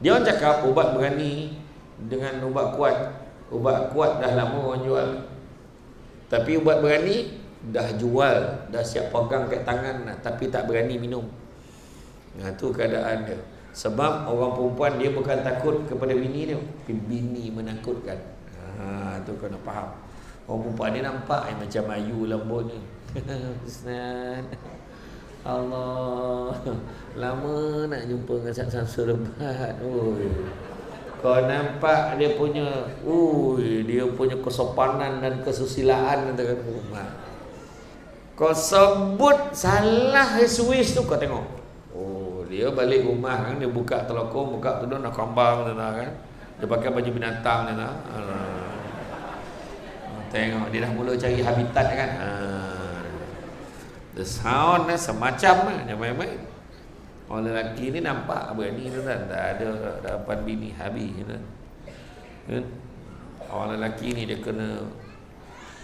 Dia orang cakap ubat berani dengan ubat kuat. Ubat kuat dah lama orang jual, tapi ubat berani dah jual, dah siap pegang kat tangan dah, tapi tak berani minum. Tu keadaan dia. Sebab orang perempuan dia bukan takut kepada bini dia, bini menakutkan. Tu kena faham. Orang perempuan ni nampak macam ayu lembut ni. Ustaz, Allah, lama nak jumpa dengan Samsul Rebat. Kau nampak dia punya kesopanan dan kesusilaan antara rumah. Kau sebut salah switch tu, kau tengok. Dia balik rumah kan, dia buka telekong, buka tudung, nak kambang kan. Dia pakai baju binatang kan. Tengok dia dah mula cari habitat kan. The sound semacam dia main-main. Orang lelaki ni nampak berani tu kan, tak ada dapat bini habis kan. Orang lelaki ni dia kena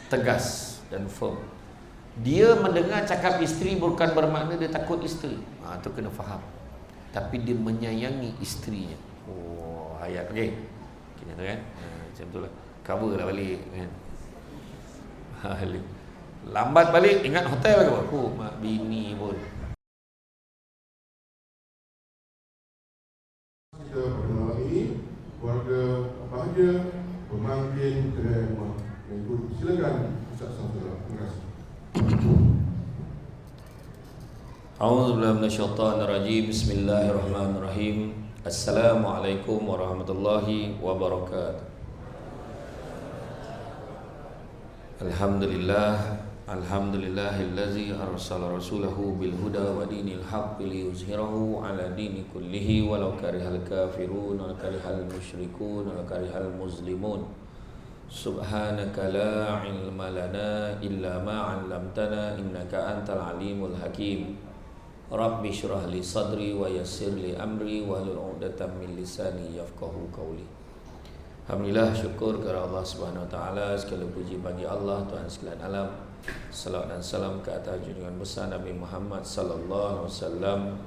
tegas dan firm. Dia mendengar cakap isteri bukan bermakna dia takut isteri. Tu kena faham. Tapi dia menyayangi isterinya. Ayat okey. Kena tu kan. Macam tu lah. Cover lah balik kan. Lambat balik ingat hotel ke apa? Mak bini pun. Kita pada malam ini keluarga bahagia pemangkin kedai rumah. Silakan Ustaz Samsul. Terima kasih. A'udzubillahi minasyaitonir rajim. Bismillahirrahmanirrahim. Assalamualaikum warahmatullahi wabarakatuh. Alhamdulillahillazi arsala rasulahu bil huda wa dinil haqqi liyuzhirahu ala dini kullihi walau karihal kafirun wa karihal musyrikun wa karihal muslimun. Subhanaka la ilma lana illa ma 'allamtana innaka antal alimul hakim. Rabbi shrah li sadri wa yassir li amri wahlul 'uqdatam min lisani yafqahu qawli. Alhamdulillah, syukur kepada Allah Subhanahu Wa Taala, segala puji bagi Allah Tuhan sekalian alam. Salawat dan salam ke atas junjungan besar Nabi Muhammad sallallahu alaihi wasallam.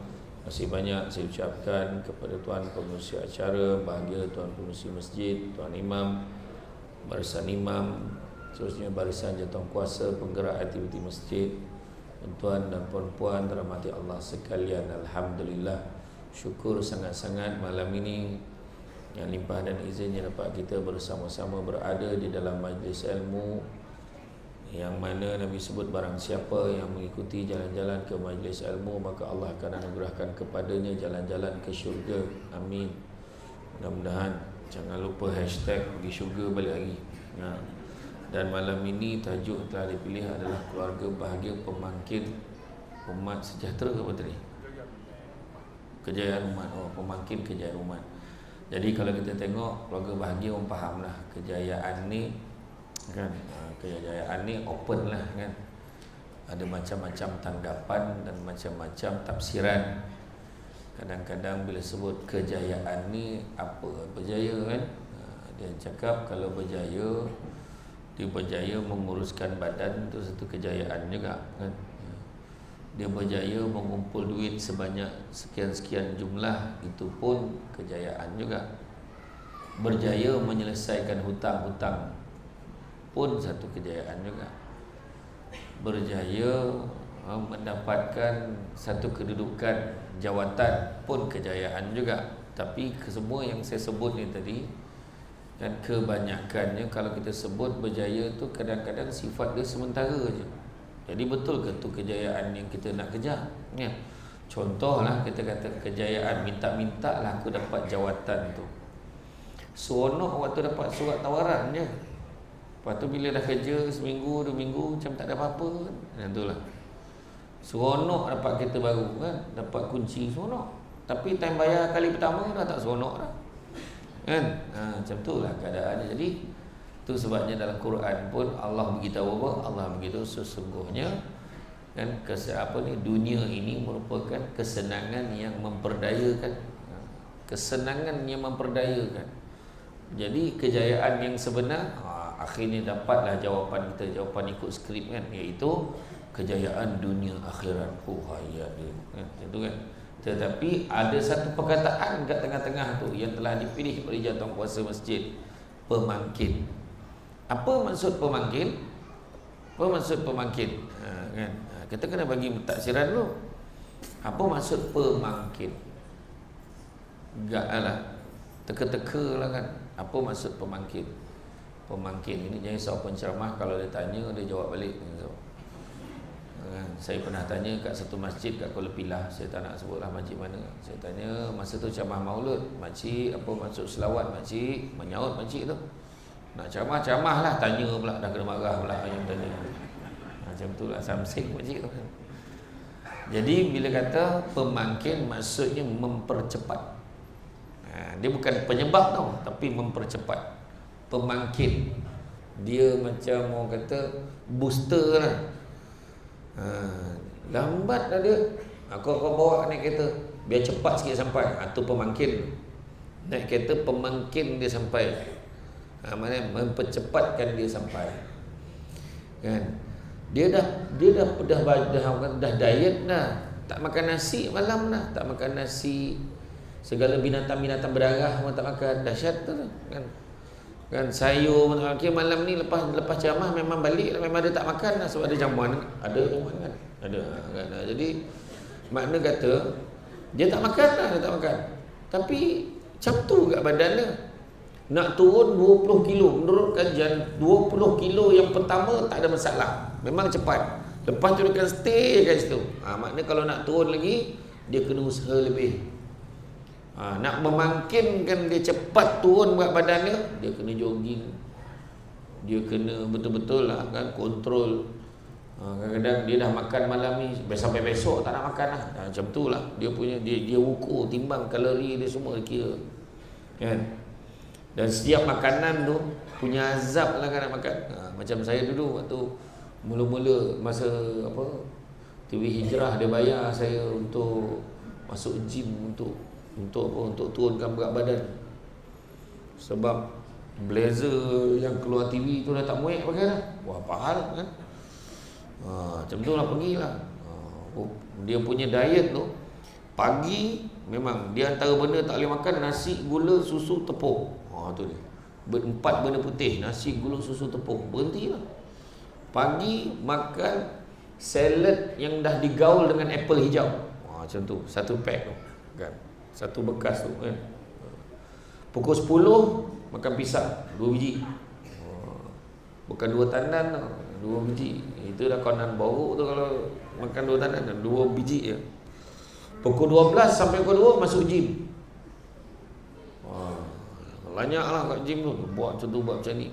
Masih banyak saya ucapkan kepada tuan pengurusi acara, bahagia tuan pengurusi masjid, tuan imam, barisan imam, seterusnya barisan jawatankuasa penggerak aktiviti masjid, tuan dan puan-puan dirahmati Allah sekalian. Alhamdulillah, syukur sangat-sangat malam ini yang limpah dan izinnya dapat kita bersama-sama berada di dalam majlis ilmu yang mana Nabi sebut barang siapa yang mengikuti jalan-jalan ke majlis ilmu maka Allah akan anugerahkan kepadanya jalan-jalan ke syurga. Amin. Mudah-mudahan. Jangan lupa hashtag pergi syurga balik lagi. Dan malam ini tajuk telah dipilih adalah keluarga bahagia pemangkin umat sejahtera ke apa tadi? Kejayaan umat. Pemangkin kejayaan umat. Jadi kalau kita tengok keluarga bahagia, orang faham lah kejayaan ni kan, kejayaan ni open lah kan. Ada macam-macam tanggapan dan macam-macam tafsiran. Kadang-kadang bila sebut kejayaan ni apa berjaya kan, dia cakap kalau berjaya, dia berjaya menguruskan badan, itu satu kejayaan juga kan. Dia berjaya mengumpul duit sebanyak sekian-sekian jumlah, itu pun kejayaan juga. Berjaya menyelesaikan hutang-hutang pun satu kejayaan juga. Berjaya mendapatkan satu kedudukan jawatan pun kejayaan juga. Tapi semua yang saya sebut ni tadi kan, kebanyakannya kalau kita sebut berjaya tu kadang-kadang sifat dia sementara je. Jadi betul ke tu kejayaan yang kita nak kejar ya? Contohlah kita kata kejayaan minta-minta lah aku dapat jawatan tu, seronok waktu dapat surat tawaran je. Lepas tu bila dah kerja seminggu, 2 minggu macam tak ada apa-apa kan, itulah seronok dapat kereta baru kan, dapat kunci seronok. Tapi time bayar kali pertama dah tak seronok dah kan. Macam tu lah keadaannya. Jadi itu sebabnya dalam Quran pun Allah beritahu apa? Allah beritahu sesungguhnya kan, dunia ini merupakan kesenangan yang memperdayakan. Kesenangan yang memperdayakan. Jadi kejayaan yang sebenar akhirnya dapatlah jawapan kita, jawapan ikut skrip kan, iaitu kejayaan dunia akhirat. Ayat dia kan, macam tu kan. Tetapi ada satu perkataan kat tengah-tengah tu yang telah dipilih oleh Jawatan Kuasa Masjid, pemangkin. Apa maksud pemangkin? Apa maksud pemangkin? Kan? Kita kena bagi taksiran dulu. Apa maksud pemangkin? Enggak lah, teka-teka lah kan. Apa maksud pemangkin? Pemangkin ini jangan risau penceramah, kalau dia tanya dia jawab balik. Saya pernah tanya kat satu masjid kat Kuala Pilah, saya tak nak sebutlah masjid mana. Saya tanya masa tu ceramah maulud, makcik apa maksud selawat makcik? Menyaut makcik tu. Nak ceramah lah, tanya pula, dah kena marah pula yang tanya. Macam tu lah, samsing makcik tu. Jadi bila kata pemangkin, maksudnya mempercepat. Dia bukan penyebab tau, tapi mempercepat. Pemangkin, dia macam orang kata booster lah. Lambat dah dia. Kau bawa naik kereta biar cepat sikit sampai. Tu pemangkin. Naik kereta pemangkin dia sampai. Maknanya mempercepatkan dia sampai. Kan? Dia dah diet dah. Tak makan nasi malam dah. Tak makan nasi. Segala binatang-binatang berdarah pun tak makan. Dahsyat tu kan. Kan sayur malam ni lepas ceramah memang balik lah, memang dia tak makan lah sebab ada jamuan. Ada jamuan kan? Ada kan? Jadi makna kata dia tak makan lah, dia tak makan. Tapi macam tu kat badan dia. Nak turun 20 kilo menurut kajian, 20 kilo yang pertama tak ada masalah, memang cepat. Lepas tu dia akan stay kat situ. Makna kalau nak turun lagi dia kena usaha lebih. Nak memangkinkan dia cepat turun berat badan dia kena jogging, dia kena betul-betul lah kan, kontrol. Kadang-kadang dia dah makan malam ni sampai besok tak nak makan lah. Macam tu lah dia punya, dia ukur, timbang kalori dia semua dia kira kan. Dan setiap makanan tu punya azab lah kan nak makan. Macam saya dulu waktu mula-mula masa apa TV Hijrah, dia bayar saya untuk masuk gym untuk turunkan berat badan. Sebab blazer yang keluar TV tu dah tak muat pakai dah. Wah, pahal kan. Macam tu lah pergilah. Dia punya diet tu pagi memang dia antara benda tak boleh makan nasi, gula, susu, tepung. Tu dia. 4 benda putih, nasi, gula, susu, tepung. Berhentilah. Pagi makan salad yang dah digaul dengan apple hijau. Macam tu, satu pack tu kan. Satu bekas tu kan. Pukul 10 makan pisang 2 biji. Bukan 2 tandan tau, 2 biji. Itu dah konan bau tu kalau makan 2 tandan, 2 biji je. Pukul 12 sampai pukul 2 masuk gym. Banyaklah kat gym tu, buat macam tu, buat macam ni.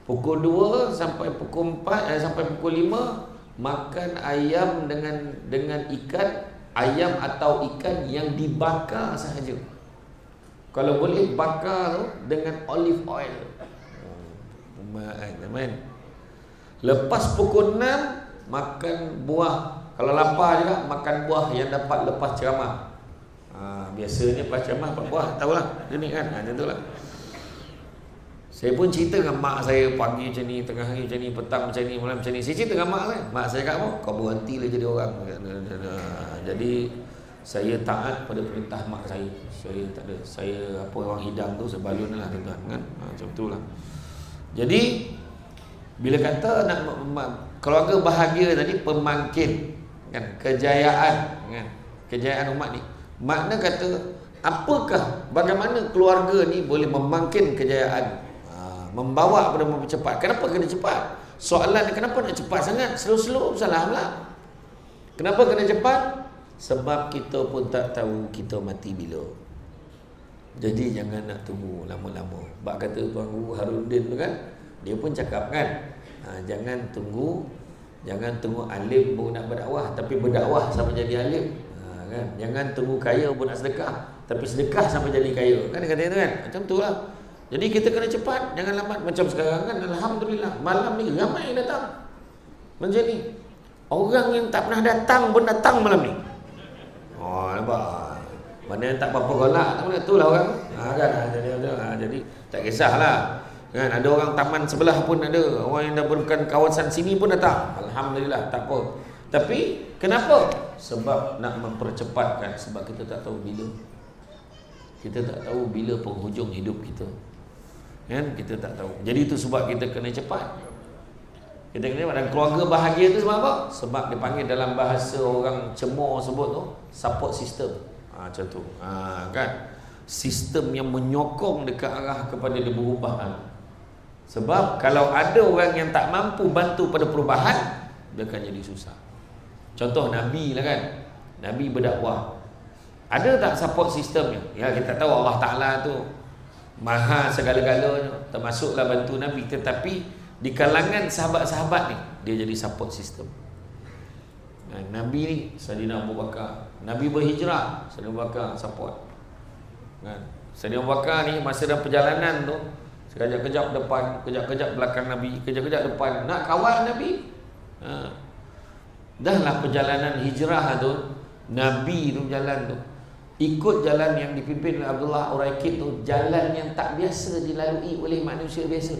Pukul 2 sampai pukul 4 sampai pukul 5 makan ayam dengan ikan. Ayam atau ikan yang dibakar sahaja. Kalau boleh bakar tu dengan olive oil. Teman. Lepas pukul 6 makan buah. Kalau lapar juga makan buah yang dapat lepas ceramah. Biasanya lepas ceramah dapat buah, tahulah dia ni kan. Macam tu lah. Saya pun cerita dengan mak saya pagi macam ni, tengah hari macam ni, petang macam ni, malam macam ni. Saya cerita dengan mak saya. Mak saya kata apa? Kau berhentilah jadi orang. Jadi saya taat pada perintah mak saya. Saya tak ada. Saya apa orang hidang tu saya balun lah tuan-tuan kan. Macam tu lah. Jadi bila kata nak keluarga bahagia tadi, pemangkin kan, kejayaan kan, kejayaan umat ni. Makna kata apakah, bagaimana keluarga ni boleh memangkin kejayaan, membawa pada mempercepat. Kenapa kena cepat? Soalan kenapa nak cepat sangat? Slow-slow salah pula. Kenapa kena cepat? Sebab kita pun tak tahu kita mati bila. Jadi jangan nak tunggu lama-lama. Bak kata Tuan Guru Harudin tu kan, dia pun cakap kan, jangan tunggu alim baru nak berdakwah, tapi berdakwah sampai jadi alim. Kan? Jangan tunggu kaya pun nak sedekah, tapi sedekah sampai jadi kaya. Kan dia kata itu kan? Macam tu lah. Jadi kita kena cepat, jangan lambat. Macam sekarang kan, alhamdulillah malam ni ramai yang datang. Macam ni. Orang yang tak pernah datang pun datang malam ni. Nampak? Mana yang tak apa-apa golak, tak mana itulah orang. Jadi tak kisahlah. Kan ada orang taman sebelah pun ada. Orang yang dah bukan kawasan sini pun datang. Alhamdulillah, tak apa. Tapi kenapa? Sebab nak mempercepatkan. Sebab kita tak tahu bila. Kita tak tahu bila penghujung hidup kita. Kan? Kita tak tahu. Jadi itu sebab kita kena cepat. Kita kena cepat. Dan keluarga bahagia tu sebab apa? Sebab dipanggil dalam bahasa orang cemor sebut tu support system. Macam tu. Kan? Sistem yang menyokong dekat arah kepada dia perubahan. Sebab kalau ada orang yang tak mampu bantu pada perubahan, dia akan jadi susah. Contoh Nabi lah kan. Nabi berdakwah. Ada tak support sistemnya? Ya, kita tahu Allah Ta'ala tu maha segala-galanya, termasuklah bantu Nabi. Tetapi di kalangan sahabat-sahabat ni, dia jadi support sistem. Nabi ni Sayyidina Abu Bakar. Nabi berhijrah, Sayyidina Abu Bakar support. Sayyidina Abu Bakar ni masa dalam perjalanan tu, sekejap-kejap depan, kejap-kejap belakang Nabi, kejap-kejap depan, nak kawal Nabi. Dahlah perjalanan hijrah tu, Nabi tu jalan tu ikut jalan yang dipimpin oleh Abdullah Uraikid tu, jalan yang tak biasa dilalui oleh manusia biasa.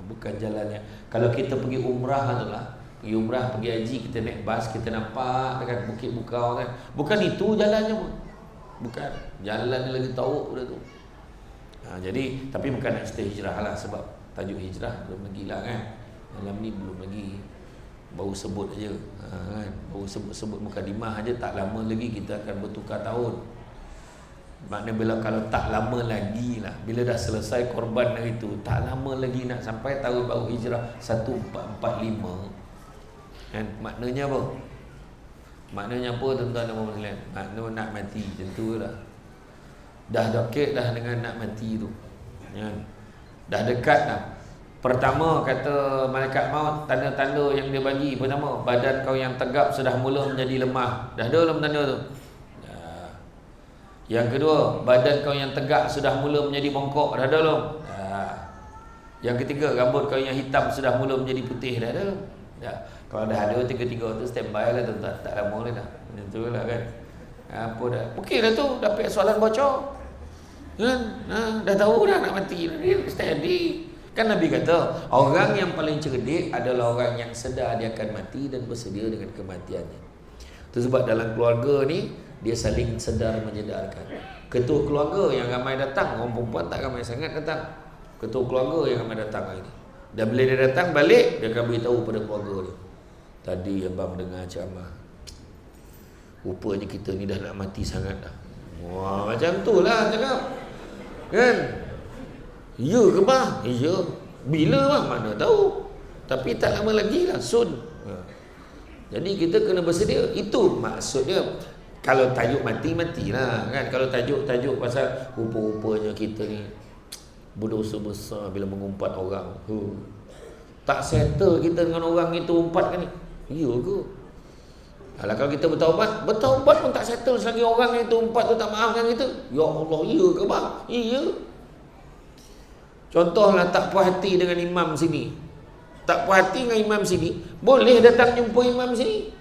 Bukan jalannya. Kalau kita pergi umrah tu lah, pergi umrah, pergi haji, kita naik bas, kita nampak dekat Bukit Bukau kan. Bukan itu jalannya pun. Bukan. Jalan ni lagi tauk dah tu. Jadi, tapi bukan nak cerita hijrah lah, sebab tajuk hijrah belum lagi lah kan. Dalam ni belum lagi, baru sebut aja kan. Baru sebut mukadimah aja, tak lama lagi kita akan bertukar tahun. Maknanya bila kalau tak lama lagi lah, bila dah selesai korban hari tu, tak lama lagi nak sampai tahun baru hijrah 1445 kan. Maknanya apa? Maknanya apa tuan-tuan dan puan-puan? Maknanya nak mati, macam tu lah. Dah dekat dah dengan nak mati tu kan? Dah dekat dah. Pertama kata malaikat maut, tanda-tanda yang dia bagi. Pertama, badan kau yang tegap sudah mula menjadi lemah. Dah ada belum tanda tu? Dah. Yang kedua, badan kau yang tegak sudah mula menjadi bongkok. Dah ada belum? Dah. Yang ketiga, rambut kau yang hitam sudah mula menjadi putih. Dah ada? Dah. Kalau dah ada tiga-tiga tu, standby lah tuan-tuan. Tak lama lah dah. Macam tu lah kan. Apa dah? Okey dah tu, dapat soalan bocor kan? Dah tahu dah nak mati. Steady. Kan Nabi kata, orang yang paling cerdik adalah orang yang sedar dia akan mati dan bersedia dengan kematiannya. Itu sebab dalam keluarga ni, dia saling sedar menyedarkan. Ketua keluarga yang ramai datang, orang perempuan tak ramai sangat datang. Ketua keluarga yang ramai datang hari ni. Dan bila dia datang balik, dia akan beritahu pada keluarga dia, tadi abang dengar ceramah, rupanya kita ni dah nak mati sangat dah. Wah, macam tu lah cakap kan. Ya ke bah? Ya. Bila bah? Mana tahu. Tapi tak lama lagi lah, soon. Jadi kita kena bersedia. Itu maksudnya. Kalau tajuk mati, matilah kan. Kalau tajuk pasal rupa-rupanya kita ni berdosa besar bila mengumpat orang. Tak settle kita dengan orang itu umpat kan ni. Ya ke? Alah, kalau kita bertaubat pun tak settle selagi orang itu umpat tu tak maafkan kita. Ya Allah, ya ke bang? Iya. Contohlah tak puas hati dengan imam sini, tak puas hati dengan imam sini, boleh datang jumpa imam sini.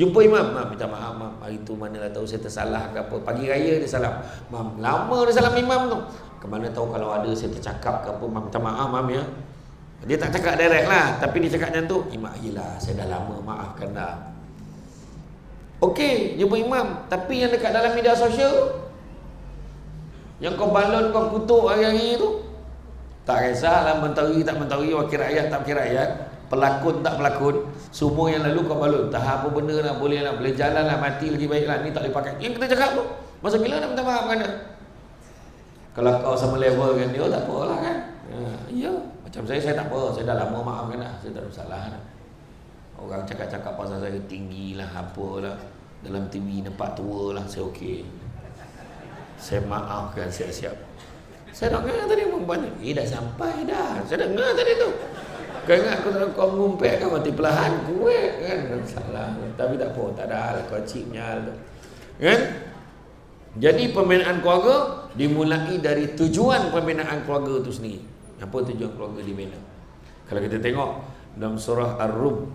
Jumpa imam, mam minta maaf mam, hari tu manalah tahu saya tersalah ke apa. Pagi raya dia salam, mam lama dia salam imam tu. Kemana tahu kalau ada saya tercakap ke apa, mam minta maaf mam ya. Dia tak cakap direct lah, tapi dia cakap macam tu, imam yelah saya dah lama, maafkan dah. Okey, jumpa imam, tapi yang dekat dalam media sosial, yang kau balon kau kutuk hari-hari tu, tak kisahlah mentari tak mentari, wakil rakyat tak wakil rakyat, pelakon tak pelakon, semua yang lalu kau balon. Tak apa benda lah, boleh jalan lah, mati lagi baik lah, ni tak boleh pakai. Yang kita cakap tu, masa bila nak minta maaf kan dia? Kalau kau sama level dengan dia, tak apalah kan. Ya, macam saya tak apa, saya dah lama maafkan dah, saya tak ada salah dah. Orang cakap-cakap pasal saya tinggi lah, apalah, dalam TV nampak tua lah, saya okey, saya maafkan, saya siap. Saya nak dengar tadi perempuan ni, dah sampai dah. Saya dengar tadi tu. Kau ingat kau ngumpet kan, mati perlahan kuat kan. Salah. Tapi tak apa, tak ada hal, kau cipnya tu. Kan? Jadi pembinaan keluarga dimulai dari tujuan pembinaan keluarga itu sendiri. Apa tujuan keluarga dibina? Kalau kita tengok dalam surah Ar-Rum,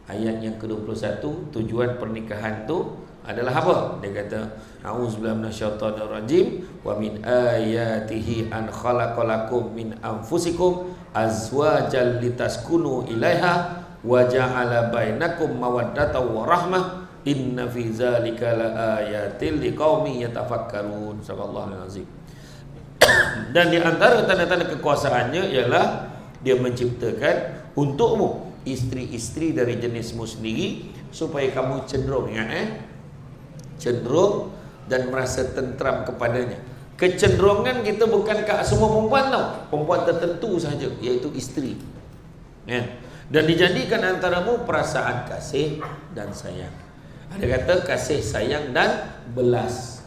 ayat yang ke-21, tujuan pernikahan tu adalah apa? Dia kata, a'udzubillahi minasyaitonir rajim, wa min ayatihi an khalaqalakum min anfusikum azwajan litaskunu ilaiha wa ja'ala bainakum mawaddatan wa rahmah inna fi dzalika laayatil liqaumin yatafakkarun. Subhanallahul azim. Dan di antara tanda-tanda kekuasaannya ialah dia menciptakan untukmu isteri-isteri dari jenismu sendiri supaya kamu cenderung, cenderung dan merasa tentram kepadanya. Kecenderungan kita bukan kat semua perempuan tau, perempuan tertentu saja, iaitu isteri. Dan dijadikan antaramu perasaan kasih dan sayang. Ada kata kasih sayang dan belas.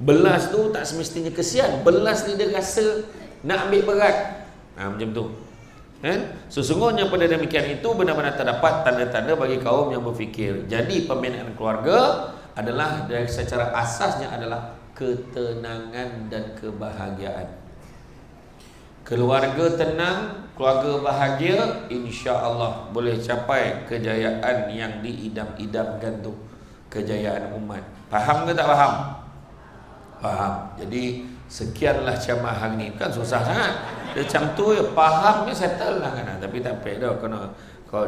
Belas tu tak semestinya kesian. Belas ni dia rasa nak ambil berat. Macam tu. Sesungguhnya pada demikian itu benar-benar terdapat tanda-tanda bagi kaum yang berfikir. Jadi pembinaan keluarga adalah secara asasnya adalah ketenangan dan kebahagiaan. Keluarga tenang, keluarga bahagia, insya-Allah boleh capai kejayaan yang diidam-idamkan tu, kejayaan umat. Faham ke tak faham? Faham. Jadi sekianlah ceramah hari ni. Kan susah sangat. Dia macam tu ya, fahamnya settle lah kan. Tapi tak apa dah, kena kau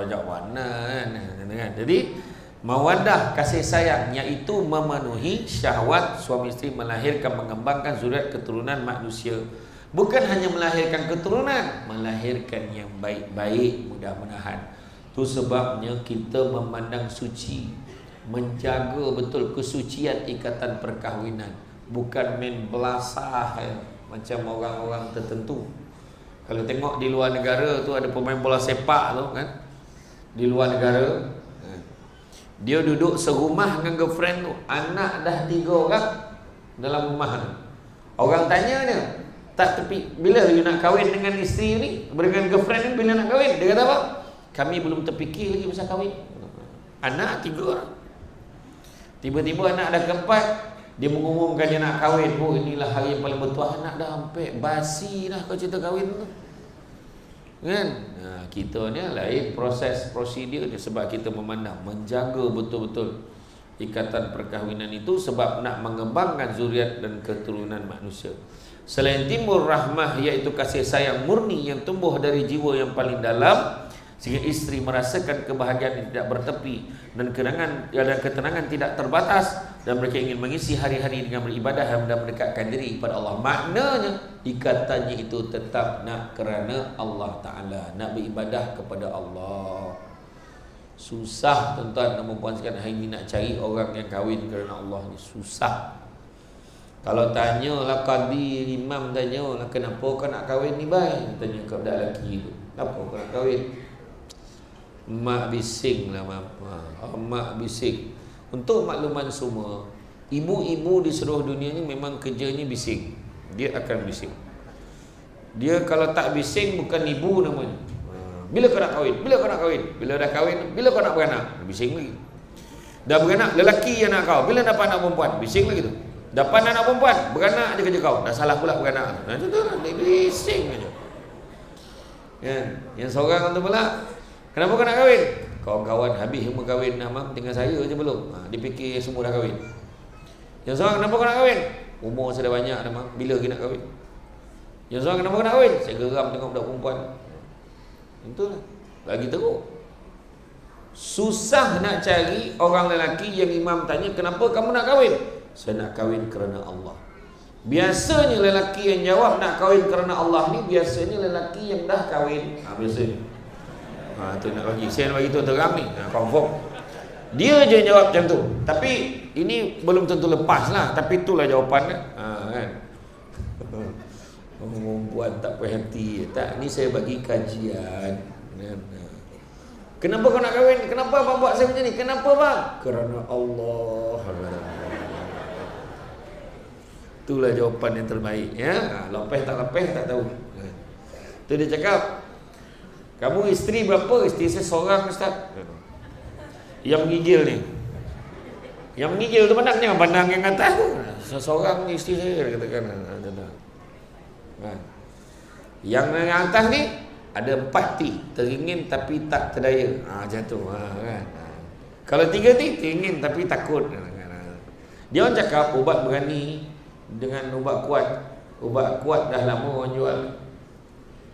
ajak warna kan. Jadi mawaddah, kasih sayang, iaitu memenuhi syahwat suami isteri, melahirkan, mengembangkan zuriat keturunan manusia. Bukan hanya melahirkan keturunan, melahirkan yang baik-baik, mudah-mudahan. Itu sebabnya kita memandang suci, menjaga betul kesucian ikatan perkahwinan, bukan main belasah macam orang-orang tertentu. Kalau tengok di luar negara tu ada pemain bola sepak tu kan, di luar negara dia duduk serumah dengan girlfriend tu, anak dah 3 orang dalam rumah tu. Orang tanya dia, tak tepi, bila you nak kahwin dengan isteri ni, dengan girlfriend ni, bila nak kahwin? Dia kata apa? Kami belum terfikir lagi pasal kahwin. Anak 3 orang. Tiba-tiba anak dah keempat, dia mengumumkan dia nak kahwin. Oh, inilah hari yang paling bertuah. Anak dah hampir basi dah kau cerita kahwin tu kan. Kita ni lain proses prosedur dia, sebab kita memandang, menjaga betul-betul ikatan perkahwinan itu sebab nak mengembangkan zuriat dan keturunan manusia. Selain timbul rahmah, iaitu kasih sayang murni yang tumbuh dari jiwa yang paling dalam, sehingga isteri merasakan kebahagiaan yang tidak bertepi dan ketenangan tidak terbatas, dan mereka ingin mengisi hari-hari dengan beribadah dan mendekatkan diri kepada Allah. Maknanya ikatannya itu tetap nak kerana Allah Ta'ala, nak beribadah kepada Allah. Susah tuan-tuan dan puan sekalian hari ini nak cari orang yang kahwin kerana Allah ni, susah. Kalau tanyalah qadi, imam tanyalah kenapa kau nak kahwin ni baik, tanya kepada lelaki tu, kenapa kau nak kahwin? Mak bising lah mak bising. Untuk makluman semua, ibu-ibu di seluruh dunia ni memang kerjanya bising. Dia akan bising. Dia kalau tak bising bukan ibu namanya. Bila kau nak kahwin? Bila kau nak kahwin? Bila dah kahwin? Bila kau nak beranak? Bising lagi. Dah beranak, lelaki yang nak kau. Bila dapat anak perempuan? Bising lagi tu. Dapat anak perempuan, beranak je kerja kau. Dah salah pula beranak. Itu tu, dia bising aja. Kan? Yang seorang tu pula, kenapa kau nak kahwin? Kawan-kawan habis semua kahwin, Mam, tinggal saya je belum. Dia fikir semua dah kahwin. Yang seorang, kenapa kau nak kahwin? Umur saya dah banyak dah, Mam. Bila lagi nak kahwin? Yang seorang, kenapa kau nak kahwin? Saya geram tengok budak perempuan. Itulah. Lagi teruk. Susah nak cari orang lelaki yang imam tanya, kenapa kamu nak kahwin? Saya nak kahwin kerana Allah. Biasanya lelaki yang jawab nak kahwin kerana Allah ni, biasanya lelaki yang dah kahwin. Biasanya. Tu nak bagi. Saya nak bagi tu terang ni. Confirm. Dia je jawab macam tu. Tapi ini belum tentu lepas lah. Tapi itulah jawapan kan. Kan? Perempuan tak puas hati. Tak, ni saya bagi kajian. Kenapa kau nak kahwin? Kenapa abang buat saya macam ni? Kenapa bang? Kerana Allah. Itulah jawapan yang terbaik ya. Lepas tak lepas tak tahu. Tu dia cakap, kamu isteri berapa? Isteri saya seorang, Ustaz. Yang menggigil ni, yang menggigil tu pandang, jangan pandang yang atas tu. Seorang ni isteri saya, katakan. Yang atas ni ada 4 T, teringin tapi tak terdaya. Macam tu kan. Kalau 3 T, teringin tapi takut. Dia orang cakap ubat berani dengan ubat kuat. Ubat kuat dah lama orang jual,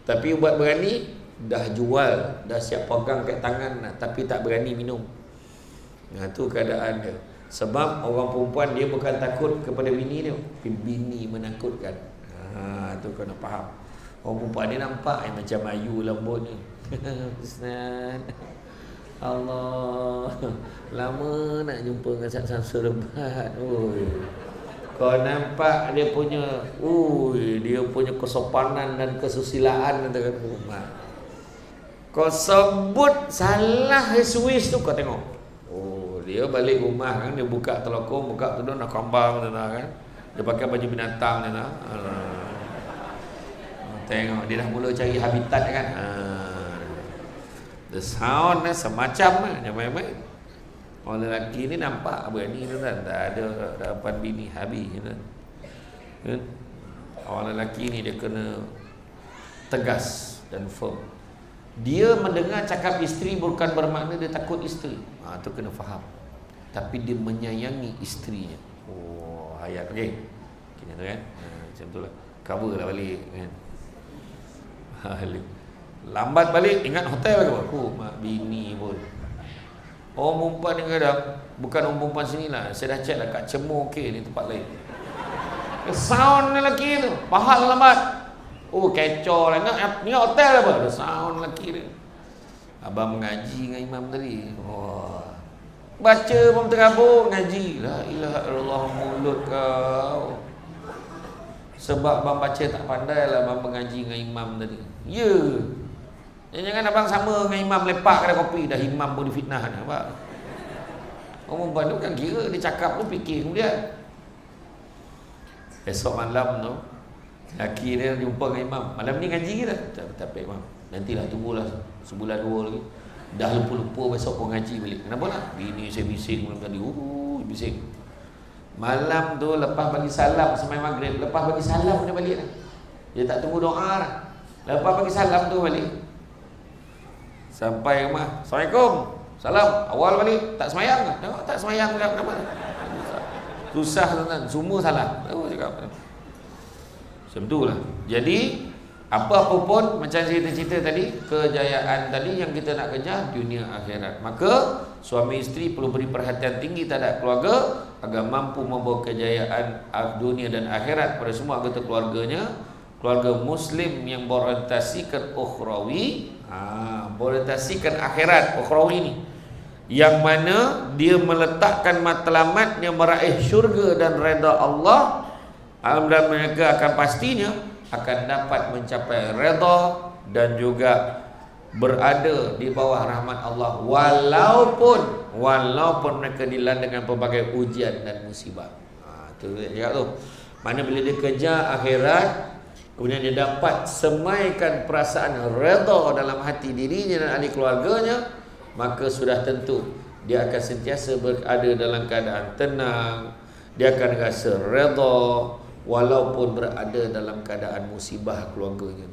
tapi ubat berani dah jual, dah siap pegang kat tangan tapi tak berani minum. Tu keadaan dia. Sebab orang perempuan dia bukan takut kepada bini dia, bini menakutkan. Tu kau nak faham. Orang perempuan dia nampak macam ayu lembut ni. Ustaz, Allah, lama nak jumpa dengan Ustaz Samsul Rebat. Kau nampak dia punya dia punya kesopanan dan kesusilaan kata rumah. Kau sebut salah switch tu kau tengok. Dia balik rumah kan, dia buka telekong, buka tudung nak kambang kan. Dia pakai baju binatang kan. Tengok dia dah mula cari habitat kan. The sound semacam main-main. Orang lelaki ni nampak berani tu kan, tak ada dapat bini habis kan. Orang lelaki ni dia kena tegas dan firm. Dia mendengar cakap isteri bukan bermakna dia takut isteri. Tu kena faham. Tapi dia menyayangi isterinya. Ayat okey. Kena tu kan. Macam tu lah. Cover lah balik kan. Lambat balik ingat hotel ke apa? Mak bini pun. Orang perempuan ni kadang bukan orang perempuan sini lah. Saya dah check lah kat Cemur okey ni tempat lain. Sound lelaki tu pahal lambat. Kecoh lah. Ni hotel apa? Ada sound lelaki dia. Abang mengaji dengan imam tadi. Baca pun terabur ngaji. La ilaha illallah mulut kau. Sebab abang baca tak pandai lah abang mengaji dengan imam tadi. Ya. Jangan abang sama dengan imam lepak kedai kopi. Dah imam pun difitnah ni. Nampak? Orang perempuan tu kan kira dia cakap tu fikir kemudian. Esok malam tu laki dia jumpa dengan imam. Malam ni ngaji ke tak? Tak apa imam. Nantilah tunggulah sebulan 2 lagi. Dah lupa-lupa besok pun ngaji balik. Kenapa lah? Bini saya bising malam tadi. Bising. Malam tu lepas bagi salam semai maghrib, lepas bagi salam dia balik dah. Dia tak tunggu doa dah. Lepas bagi salam tu balik. Sampai rumah, Assalamualaikum. Salam, awal balik tak semayang ke? Tak semayang juga. Kenapa? Susah tuan-tuan, semua salah. Cakap macam itulah. Jadi apa-apa pun macam cerita-cerita tadi, kejayaan tadi yang kita nak kejar dunia akhirat. Maka suami isteri perlu beri perhatian tinggi terhadap keluarga agar mampu membawa kejayaan dunia dan akhirat pada semua anggota keluarganya. Keluarga muslim yang berorientasikan ukhrawi, berorientasikan akhirat ukhrawi ni, yang mana dia meletakkan matlamatnya meraih syurga dan redha Allah, dan mereka akan pastinya akan dapat mencapai redha dan juga berada di bawah rahmat Allah walaupun mereka dilanda dengan pelbagai ujian dan musibah. Itu dia cakap tu. Mana bila dia kejar akhirat, kemudian dia dapat semaikan perasaan redha dalam hati dirinya dan ahli keluarganya, maka sudah tentu dia akan sentiasa berada dalam keadaan tenang. Dia akan rasa redha walaupun berada dalam keadaan musibah keluarganya.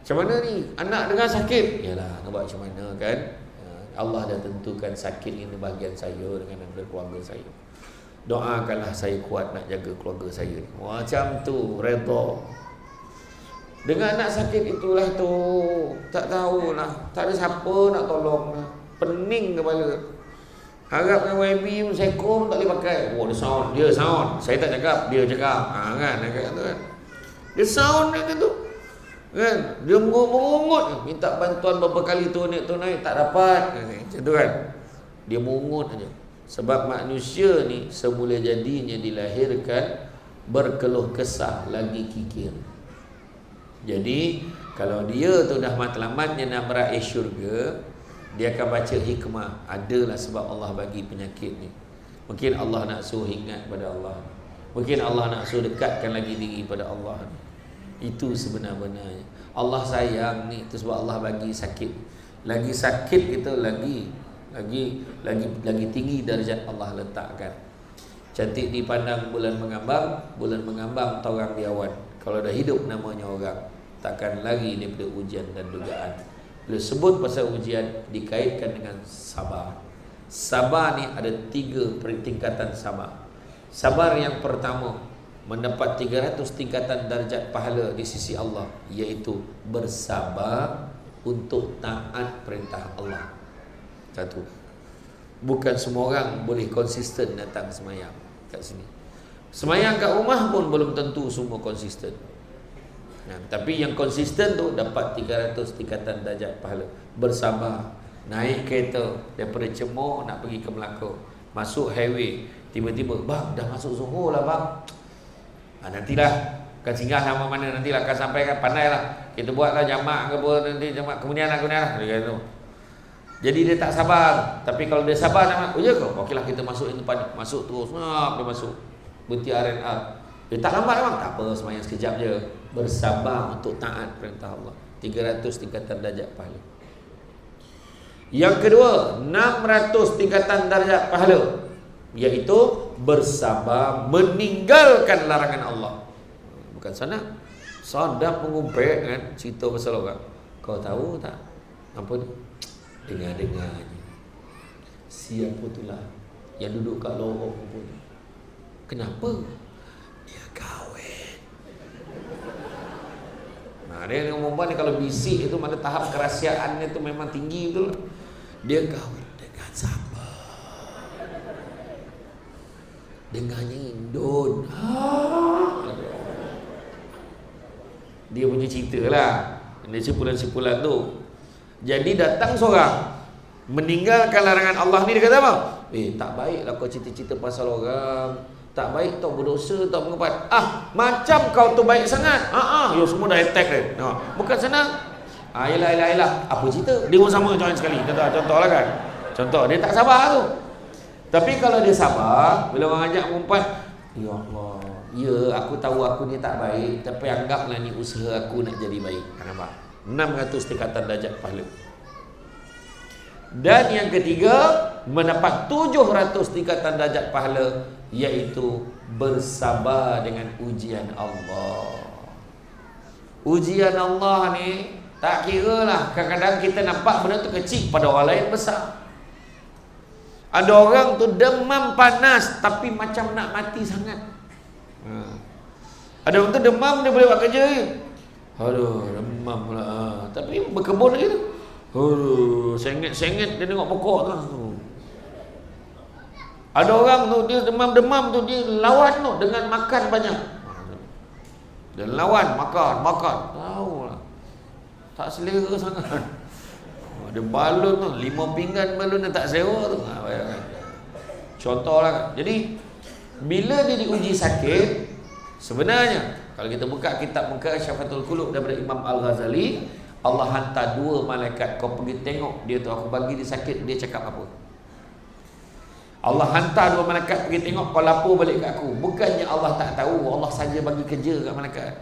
Macam mana ni? Anak dengan sakit. Yalah, nak buat macam mana kan? Allah dah tentukan sakit ini bahagian saya dengan keluarga saya. Doakanlah saya kuat nak jaga keluarga saya ni. Macam tu, redha. Dengan anak sakit itulah tu, tak tahulah, tak ada siapa nak tolong lah. Pening kepala. Harap dengan YB seko pun tak boleh pakai. Dia sound. Saya tak cakap, dia cakap. Kan, kata tu kan. Dia sound dia tu. Kan? Dia mengungut, minta bantuan beberapa kali tu naik tak dapat. Macam tu kan. Dia mengungut aja. Sebab manusia ni semula jadinya dilahirkan berkeluh kesah lagi kikir. Jadi kalau dia tu dah matlamatnya nak meraih syurga, dia akan baca hikmah. Adalah sebab Allah bagi penyakit ni. Mungkin Allah nak suruh ingat pada Allah. Mungkin Allah nak suruh dekatkan lagi diri pada Allah. Itu sebenar-benarnya. Allah sayang ni, itu sebab Allah bagi sakit. Lagi sakit kita lagi tinggi darjat Allah letakkan. Cantik dipandang bulan mengambang torang di awan. Kalau dah hidup namanya orang, takkan lari daripada ujian dan dugaan. Bila sebut pasal ujian dikaitkan dengan sabar. Sabar ni ada 3 tingkatan sabar. Sabar yang pertama, mendapat 300 tingkatan darjat pahala di sisi Allah, iaitu bersabar untuk taat perintah Allah. Satu. Bukan semua orang boleh konsisten datang semayang kat sini. Semayang kat rumah pun belum tentu semua konsisten. Tapi yang konsisten tu dapat 300 tingkatan darjat pahala. Bersabar, naik kereta daripada Cemor nak pergi ke Melaka, masuk highway, tiba-tiba, bang dah masuk Johor lah bang. Nantilah akan singgah sama mana, nantilah akan sampaikan, pandailah kita buatlah jamak ke apa, nanti jamak kemudian lah dia kata. Jadi dia tak sabar. Tapi kalau dia sabar nak, oh ya ke? Okeylah kita masuk yang depan, masuk terus, dia masuk berhenti R&R. Dia tak lambat bang, tak apa, semayang sekejap je. Bersabar untuk taat perintah Allah, 300 tingkatan darjat pahala. Yang kedua, 600 tingkatan darjat pahala, iaitu bersabar meninggalkan larangan Allah. Bukan sana sadap mengumpet kan, cerita pasal orang. Kau tahu tak apa ni? Dengar-dengar je. Siapa itulah yang duduk kat lorong pun. Kenapa? Dia kahwin. Dia dengan perempuan ni kalau bisik itu mana tahap kerahsiaannya tu memang tinggi betul. Dia kahwin dengan siapa? Dengannya Indon. Dia punya cerita lah, dia simpulan-simpulan tu. Jadi datang seorang meninggalkan larangan Allah ni, dia kata apa? Tak baiklah kau cerita-cerita pasal orang, tak baik tau, berdosa tau, mengepat. Macam kau tu baik sangat. Ya semua dah attack dia. Bukan senang. Yelah. Apa cerita? Dia pun sama join sekali. Contoh lah kan. Contoh, dia tak sabar tu. Tapi kalau dia sabar, bila orang ajak mengumpat, ya Allah, ya aku tahu aku ni tak baik, tapi anggaplah ni usaha aku nak jadi baik. Nampak? 600 tingkatan darjat pahala. Dan yang ketiga, mendapat 700 tingkatan darjat pahala, iaitu bersabar dengan ujian Allah. Ujian Allah ni tak kira lah, kadang-kadang kita nampak benda tu kecil, pada orang lain besar. Ada orang tu demam panas tapi macam nak mati sangat. Ada orang tu demam dia boleh buat kerja je. Aduh, demam pula. Tapi berkebun lagi tu. Aduh, sengit-sengit dia tengok pokok tu. Ada orang tu dia demam-demam tu dia lawan tu dengan makan banyak. Dia lawan makan. Tahu lah. Tak selera sangat. Ada balon tu, 5 pinggan balon dia tak sewa tu. Contoh lah. Jadi bila dia diuji sakit, sebenarnya kalau kita buka kitab muka Syafatul Qulub daripada Imam Al-Ghazali, Allah hantar 2 malaikat, kau pergi tengok dia tu, aku bagi dia sakit, dia cakap apa. Allah hantar 2 malaikat pergi tengok, kau lapor balik kat aku. Bukannya Allah tak tahu, Allah saja bagi kerja kat malaikat.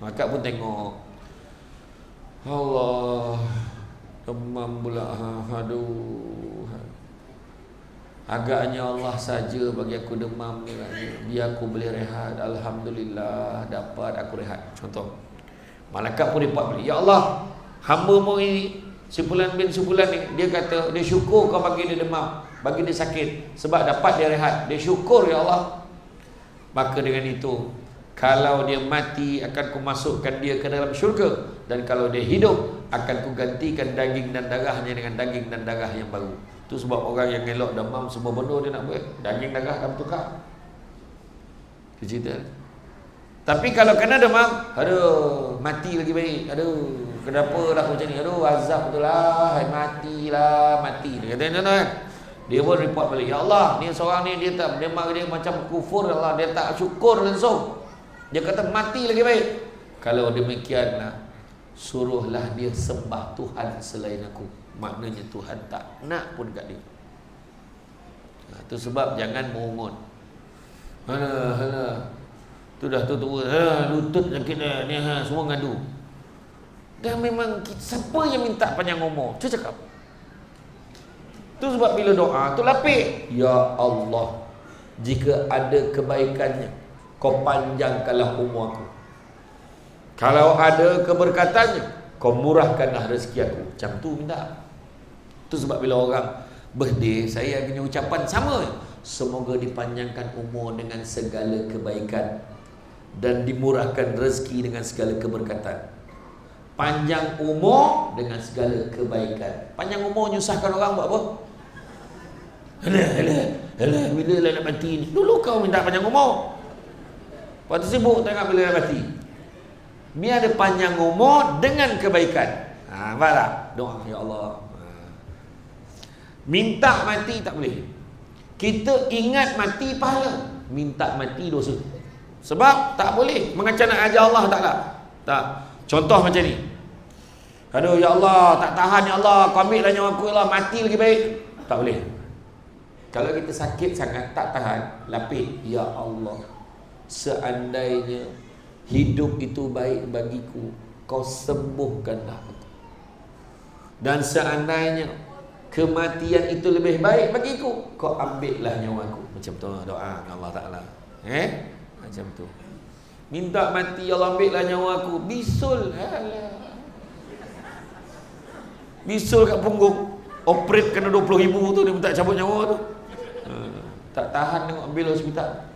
Malaikat pun tengok, Allah, demam pula. Aduh, agaknya Allah saja bagi aku demam ni, biar aku boleh rehat. Alhamdulillah dapat aku rehat. Contoh, malaikat pun report balik, ya Allah, hamba-mu ini Simpulan bin Simpulan ni, dia kata dia syukur kau bagi dia demam, bagi dia sakit, sebab dapat dia rehat. Dia syukur ya Allah. Maka dengan itu, kalau dia mati akan ku masukkan dia ke dalam syurga, dan kalau dia hidup akan ku gantikan daging dan darahnya dengan daging dan darah yang baru. Itu sebab orang yang elok demam semua benda dia nak buat, daging darah akan bertukar. Itu cerita. Tapi kalau kena demam, aduh, mati lagi baik. Aduh, kenapa lah macam ni? Aduh, azab betul lah, matilah, mati. Dia kata kan. Dia pun report balik, ya Allah, ni seorang ni dia tak, dia macam kufur Allah, dia tak syukur langsung. Dia kata mati lagi baik. Kalau demikianlah, suruhlah dia sembah Tuhan selain aku. Maknanya Tuhan tak nak pun kat dia. Itu sebab jangan mengungut. Halah. Tu dah tua, lutut sakit dah ni, semua ngadu. Dan memang siapa yang minta panjang umur? Cuba cakap. Tu sebab bila doa tu lapik, ya Allah, jika ada kebaikannya, kau panjangkanlah umur aku. Kalau ada keberkatannya, kau murahkanlah rezeki aku. Macam tu minta. Tu sebab bila orang birthday, saya punya ucapan sama. semoga dipanjangkan umur dengan segala kebaikan dan dimurahkan rezeki dengan segala keberkatan. Panjang umur dengan segala kebaikan. Panjang umur nyusahkan orang buat apa? Alah, bila lah nak mati ni? Dulu kau minta panjang umur, lepas tu sibuk tengok bila nak mati. Biar ada panjang umur dengan kebaikan. Nampak tak? Doa, ya Allah. Minta mati tak boleh. Kita ingat mati pahala, minta mati dosa. Sebab tak boleh mengancam nak ajar Allah, tak. Contoh macam ni. Aduh ya Allah, tak tahan ya Allah, kau ambil lah nyawa aku ya Allah, mati lagi baik. Tak boleh. Kalau kita sakit sangat tak tahan, lapik, ya Allah, seandainya hidup itu baik bagiku, kau sembuhkanlah aku. Dan seandainya kematian itu lebih baik bagiku, kau ambillah nyawa aku. Macam tu doa Allah Ta'ala. Macam tu. Minta mati, ya Allah ambillah nyawa aku. Bisul. Bisul kat punggung. Operate kena 20,000 tu, dia minta cabut nyawa tu. Tak tahan tengok bil hospital.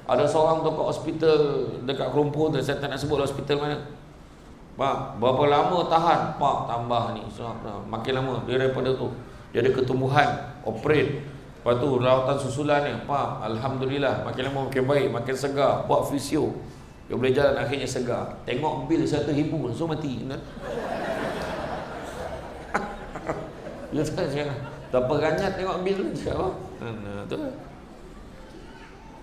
Ada seorang tu kat hospital dekat Kerumpur tu, saya tak nak sebut hospital mana. Pak, berapa lama tahan? Pak, tambah ni. Makin lama dia daripada tu. Dia ada ketumbuhan, operate. Lepas tu rawatan susulan ni. Pak, alhamdulillah makin lama makin baik, makin segar. Buat fisio. Dia boleh jalan, akhirnya segar. Tengok bil 100,000 langsung mati. Dia tak peranyat tengok bil tu cakap apa? Tu.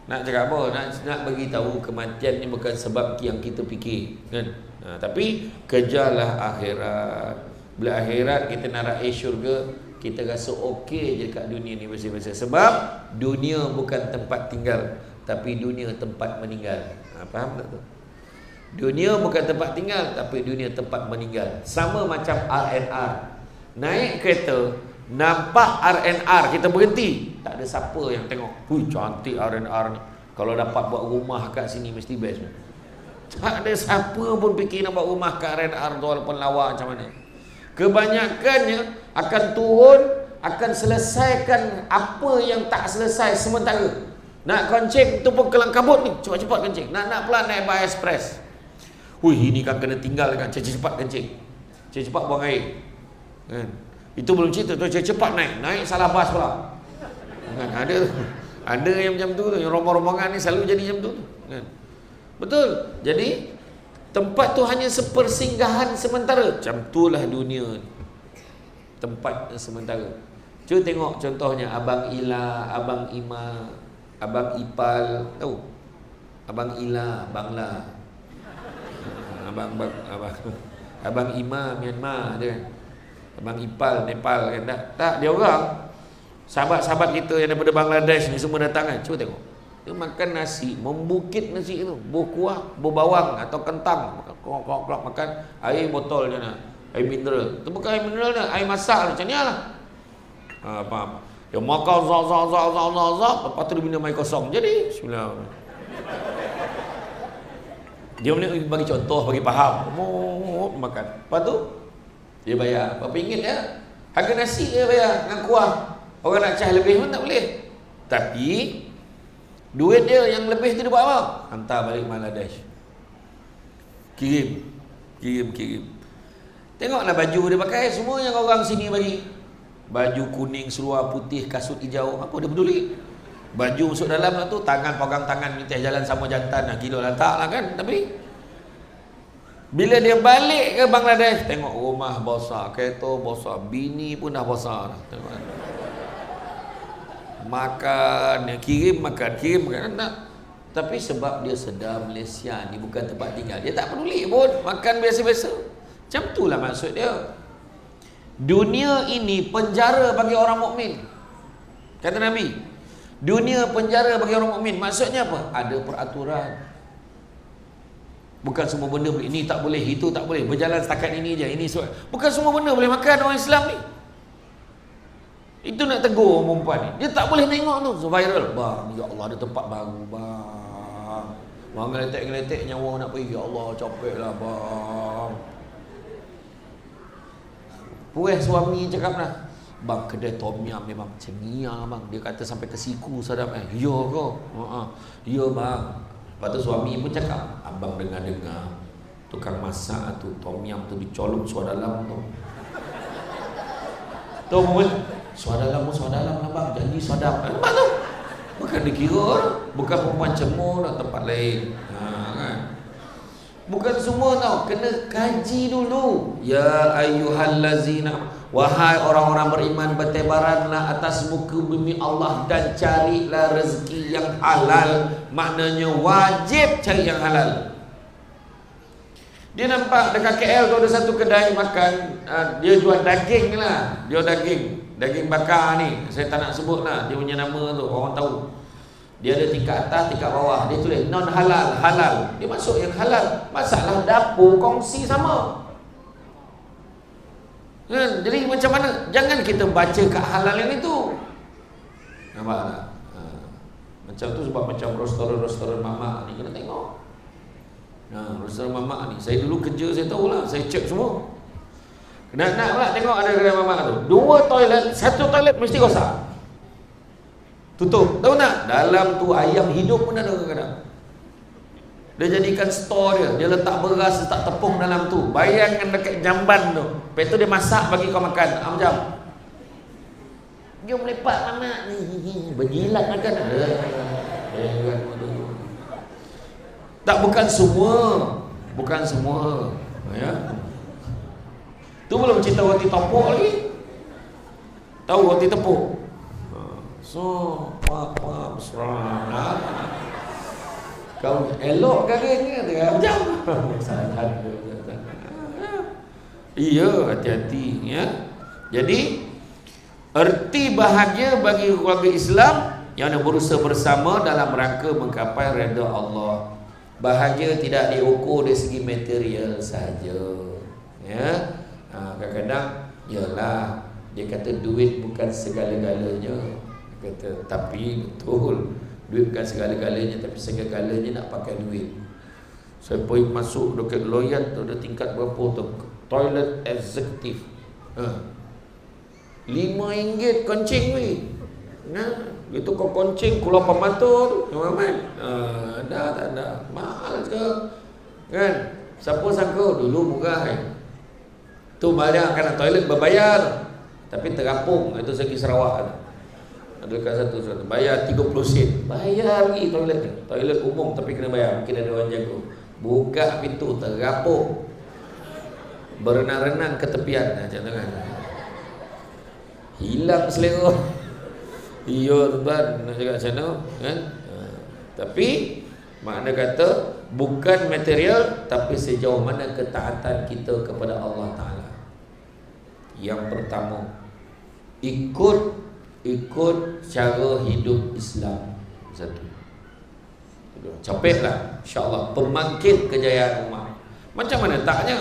Nak cakap apa? Nak bagi tahu kematian ni bukan sebab yang kita fikir, kan? Tapi kejarlah akhirat. Bila akhirat kita nak raih syurga, kita rasa okey je kat dunia ni biasa-biasa. Sebab dunia bukan tempat tinggal, tapi dunia tempat meninggal. Faham tak tu? Dunia bukan tempat tinggal, tapi dunia tempat meninggal. Sama macam RNR. Naik kereta, nampak RNR, kita berhenti, tak ada siapa yang tengok. Cantik RNR ni, kalau dapat buat rumah kat sini mesti best. Tak ada siapa pun fikir nak buat rumah kat RNR tu, walaupun lawa macam mana. Kebanyakannya akan turun, akan selesaikan apa yang tak selesai sementara. Nak kencing tu pun kelang kabut ni, cepat-cepat kencing. Nak pula naik bus express, ini kan kena tinggal kan, cepat-cepat kencing, cepat-cepat buang air, kan? Itu belum cerita tu, cepat naik salah bas pula, kan? Ada yang macam tu, yang rombongan-rombongan ni selalu jadi macam tu, kan? Betul. Jadi tempat tu hanya sepersinggahan sementara. Macam itulah dunia ni, tempat sementara. Cuba tengok contohnya Abang Ila, Abang Ima, Abang Ipal, tahu? Abang Ila, Abang La, Abang Ima Myanmar ada kan? Abang Ipal Nepal kan? Tak, dia orang sahabat-sahabat kita yang daripada Bangladesh ni semua datang kan. Cuba tengok, dia makan nasi, membukit nasi tu, buah kuah, buah bawang atau kentang, makan, makan air botol je nak, air mineral. Itu bukan air mineral dah, air masak macam ni lah. Faham? Dia makan zak, lepas tu dia minum air kosong. Jadi bismillah. Dia boleh bagi contoh, bagi faham. Makan. Lepas tu dia bayar berapa ringgit ya? Harga nasi dia bayar dengan kuah. Orang nak cah lebih pun tak boleh. Tapi duit dia yang lebih tu dia buat apa? Hantar balik Bangladesh. Kirim. Tengoklah baju dia pakai, semua yang orang sini bagi. Baju kuning, seluar putih, kasut hijau, apa dia peduli? Baju masuk dalam lah tu, tangan pegang tangan, minta jalan sama jantan, gila lantak lah kan. Tapi bila dia balik ke Bangladesh, tengok rumah besar, kereta besar, bini pun dah besar. Tengok. Makan, kirim makan. Nak. Tapi sebab dia sedar Malaysia ni bukan tempat tinggal, dia tak peduli pun, makan biasa-biasa. Macam itulah maksud dia. Dunia ini penjara bagi orang mukmin. Kata Nabi, dunia penjara bagi orang mukmin. Maksudnya apa? Ada peraturan. Bukan semua benda boleh, ini tak boleh, itu tak boleh, berjalan setakat ini je, ini soal. Bukan semua benda boleh makan orang Islam ni. Itu nak tegur orang perempuan ni. Dia tak boleh tengok tu, so viral. Bang, ya Allah ada tempat baru bang. Bang ngeletek-ngeletek nyawa nak pergi, ya Allah capek lah bang. Puas suami cakap lah, Bang, kedai tom yum memang cengia bang. Dia kata sampai ke siku sadap. Ya ke? Ya bang. Lepas tu suami pun cakap, abang dengar-dengar tukang masak tu tom yum tu dicolok suara dalam tu. Tahu pun suara dalam lah bang. Janji sadap. Nampak tu? Bukan dikira, bukan perempuan cemur atau tempat lain. Kan? Bukan semua tau, kena kaji dulu. Ya ayyuhallazina, wahai orang-orang beriman, bertebaranlah atas muka bumi Allah dan carilah rezeki yang halal. Maknanya wajib cari yang halal. Dia nampak dekat KL tu ada satu kedai makan, dia jual daging lah. Dia daging bakar ni, saya tak nak sebut lah dia punya nama tu, orang tahu. Dia ada tingkat atas, tingkat bawah. Dia tulis non halal, halal. Dia masuk yang halal. Masalah dapur kongsi sama. Jadi macam mana? Jangan kita baca kat halal yang itu. Nampak tak? Macam tu sebab macam restoran mamak ni kena tengok. Restoran mamak ni, saya dulu kerja, saya tahulah, saya cek semua. Nak pula tengok ada kedai mamak tu, 2 toilet, 1 toilet mesti rosak, tutup. Tahu tak? Dalam tu ayam hidup pun ada kadang-kadang. Dia jadikan store dia letak beras, letak tepung dalam tu. Bayangkan dekat jamban tu. Lepas tu dia masak bagi kau makan. Macam jom lepak mamak ni, berjilat makan. Tak, bukan semua. Ya. Tu belum cerita roti topok lagi. Tahu roti tepuk? So, serang. Kau elok garing ke? Macam iya, hati-hati ya. Jadi erti bahagia bagi keluarga Islam yang berusaha bersama dalam rangka menggapai redha Allah. Bahagia tidak diukur dari segi material saja. Ya. Kadang-kadang yalah, dia kata duit bukan segala-galanya. Dia kata tapi betul, duit bukan segala-galanya, tapi segala-galanya nak pakai duit. Saya pergi masuk dekat Loyat tu, ada tingkat berapa tu, toilet eksekutif. RM5 koncing weh. Gitu kau koncing keluar pemata tu, dah tak ada, mahal ke? Kan? Siapa sangka dulu murah kan? Tu banyak kan toilet berbayar, tapi terapung. Itu segi Sarawak kan. Ada dekat satu bayar 30 sen. Bayar lagi toilet ni. Toilet umum tapi kena bayar. Mungkin ada orang jaga. Buka pintu terapung. Berenang-renang ke tepian macam tu kan. Hilang selera. Iya tuan, nak cakap macam mana kan? Tapi makna kata bukan material, tapi sejauh mana ketaatan kita kepada Allah Ta'ala. Yang pertama, ikut cara hidup Islam. Satu, capeklah insyaAllah pembangkit kejayaan umat. Macam mana taknya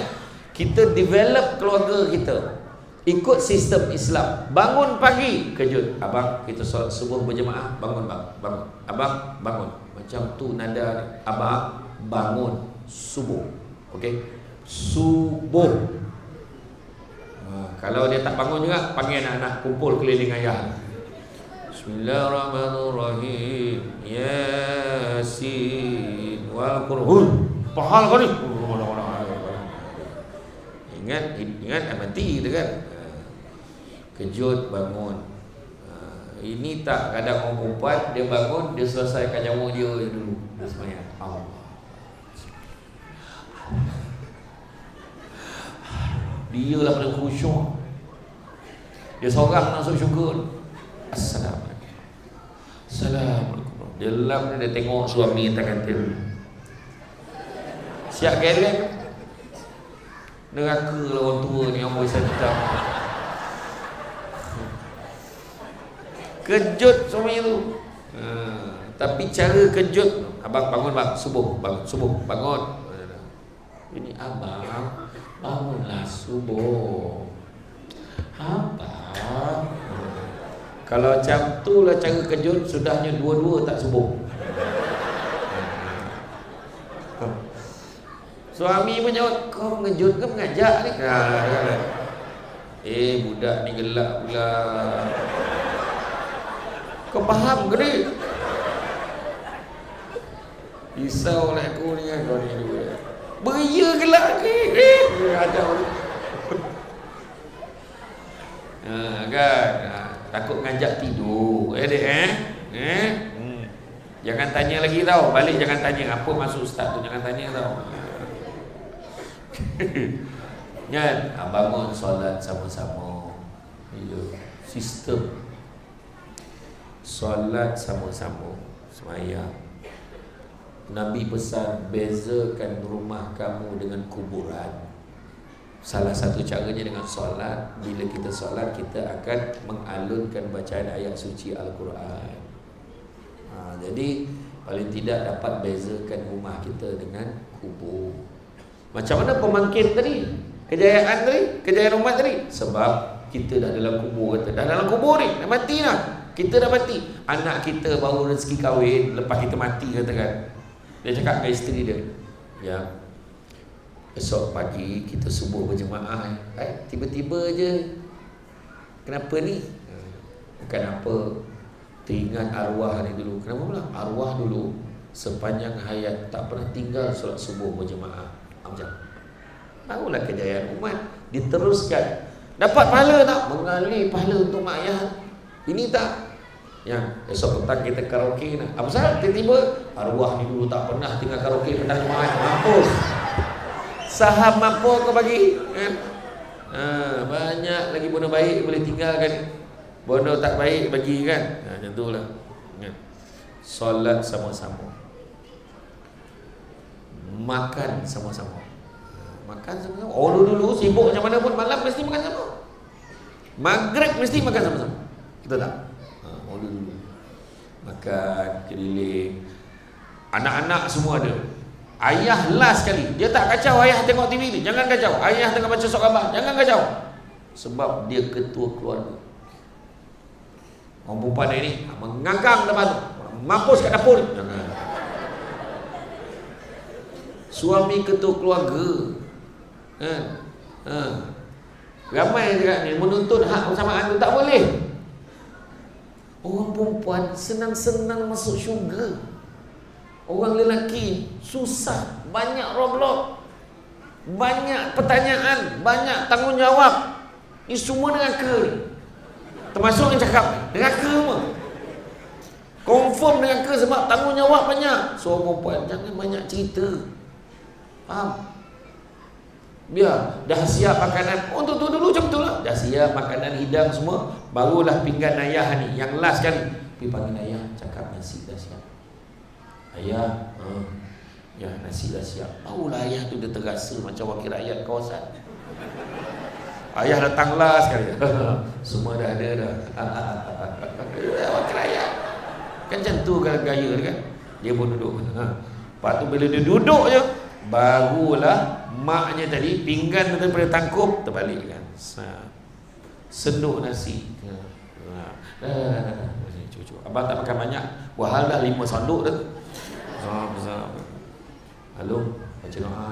kita develop keluarga kita ikut sistem Islam. Bangun pagi, kejut, abang kita solat subuh berjemaah, bangun bang, bangun, abang bangun. Macam tu nada ni, abang bangun subuh. Okey, subuh. Kalau dia tak bangun juga, panggil anak-anak kumpul keliling ayah. Bismillahirrahmanirrahim. Yasin wal Qur'an. Pahal kau ni. Ingat mati tu kan. Kejut bangun. Ini tak, kadang orang perempuan dia bangun, dia selesaikan jamu dia dulu. Dia semayang. Allah. Dia lah paling khusyuk. Dia seorang masuk syurga. Assalamualaikum. Assalamualaikum. Dia lap dia tengok suami tangan dia. Siap geleng. Neraka lah orang tua ni yang boleh hitam. Kejut suami tu. Tapi cara kejut, abang bangun bang, subuh, bangun subuh, bangun. Ini abang, bangunlah subuh. Abang. Kalau macam tu lah cara kejut, sudahnya dua-dua tak subuh. Suami pun jawab, kau mengejut ke mengajak ni? Budak ni gelak pula. Kau faham ke ni? Risau lah aku ni kan, kau ni juga. Beria gelak ni. Ada kan. Takut ngajak tidur. Jangan tanya lagi tau. Balik jangan tanya apa maksud ustaz tu. Jangan tanya tau. Kan, bangun solat sama-sama. Sistem solat sama-sama, semayang. Nabi pesan, bezakan rumah kamu dengan kuburan. Salah satu caranya dengan solat. Bila kita solat, kita akan mengalunkan bacaan ayat suci Al-Quran. Jadi paling tidak dapat bezakan rumah kita dengan kubur. Macam mana pemangkin tadi, kejayaan tadi, kejayaan umat tadi? Sebab kita dah dalam kubur. Kata dah dalam kubur ni, dah mati dah. Kita dah mati. Anak kita baru rezeki kahwin, lepas kita mati katakan. Dia cakap ke isteri dia, ya, esok pagi kita subuh berjemaah. Tiba-tiba je, kenapa ni? Bukan apa, teringat arwah ni dulu. Kenapa pula? Arwah dulu sepanjang hayat tak pernah tinggal solat subuh berjemaah. Macam barulah kejayaan umat. Diteruskan. Dapat pahala tak? Mengalir pahala untuk mak ayah. Ini tak? Ya, esok petang kita karaoke nak. Apa salah? Tiba-tiba arwah ni dulu tak pernah tinggal karaoke petang jemaah. Mampus. Saham mampu kau bagi kan? Banyak lagi bono baik boleh tinggalkan. Bono tak baik bagi kan? Macam itulah kan? Solat sama-sama, makan sama-sama. Makan sama-sama. Dulu sibuk macam mana pun, malam mesti makan sama. Maghrib mesti makan sama-sama. Kita tak? Dulu makan keliling. Anak-anak semua ada. Ayah last sekali. Dia tak kacau ayah tengok TV ni. Jangan kacau. Ayah tengah baca surat khabar. Jangan kacau. Sebab dia ketua keluarga. Orang perempuan ni mengangkang depan tu, mampus kat dapur. Jangan. Suami ketua keluarga kan? Ramai cakap ni menuntut hak bersamaan tu tak boleh. Orang perempuan senang-senang masuk syurga. Orang lelaki susah, banyak roblok, banyak pertanyaan, banyak tanggungjawab. Ini semua neraka ni. Termasuk yang cakap neraka semua. Confirm neraka sebab tanggungjawab banyak. So orang perempuan jangan banyak cerita. Faham? Biar dah siap makanan. Tu dulu macam tu lah. Dah siap makanan hidang semua, barulah pinggan ayah ni yang last kali. Pergi panggil ayah, cakap nasi dah siap. Ayah, ya nasi dah siap. Barulah ayah tu dia terasa macam wakil rakyat kawasan. Ayah datang last kali. Semua dah ada dah. Wakil rakyat. Kan macam tu kalau gaya dia kan. Dia pun duduk. Lepas tu bila dia duduk je, barulah maknya tadi pinggan daripada tangkup terbalik kan. Senduk nasi. Cucu. Abang tak makan banyak. Wahal dah 5 senduk dah. Halo, baca doa.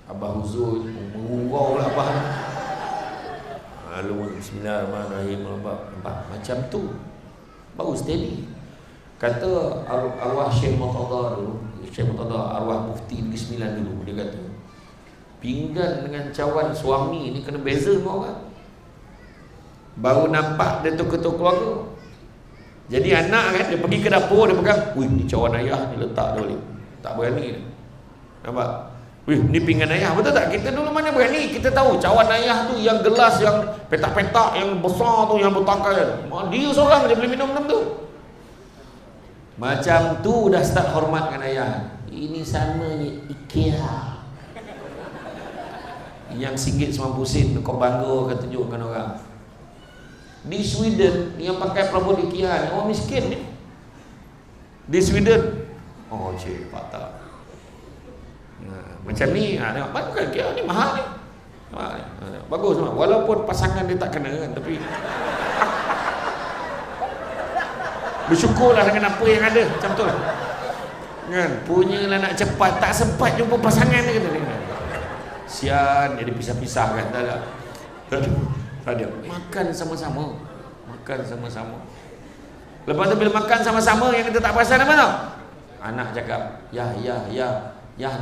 Abah huzur mengurau lah abah. Halo, bismillahirrahmanirrahim. Macam tu. Baru steady. Kata arwah Syekh Murtada dulu, Syekh Murtada arwah mufti Negeri Sembilan dulu, dia kata pinggan dengan cawan suami ni kena beza dengan orang. Baru nampak dia tu ketua keluarga. Jadi anak kan, dia pergi ke dapur, dia pegang, wih ni cawan ayah ni, letak dia balik. Tak berani dia. Nampak? Wih ni pinggan ayah, betul tak? Kita dulu mana berani, kita tahu cawan ayah tu yang gelas yang petak-petak yang besar tu, yang bertangkai tu. Dia seorang dia boleh minum tu. Macam tu dah start hormatkan ayah. Ini samanya IKEA. Yang RM1.90 kau bangga akan tunjukkan orang. Di Sweden yang pakai perabot IKEA ni orang miskin ni. Di Sweden. Oh cik patah. Macam ni tengok bukan IKEA ni mahal ni. Bagus semua. Walaupun pasangan dia tak kena kan, tapi bersyukurlah dengan apa yang ada. Macam tu lah kan. Punyalah nak cepat, tak sempat jumpa pasangan dia kata. Sian, dia dipisah-pisahkan. Tak ada. Dia makan sama-sama. Makan sama-sama. Lepas tu bila makan sama-sama, yang kita tak perasan apa tau? Anak cakap, ya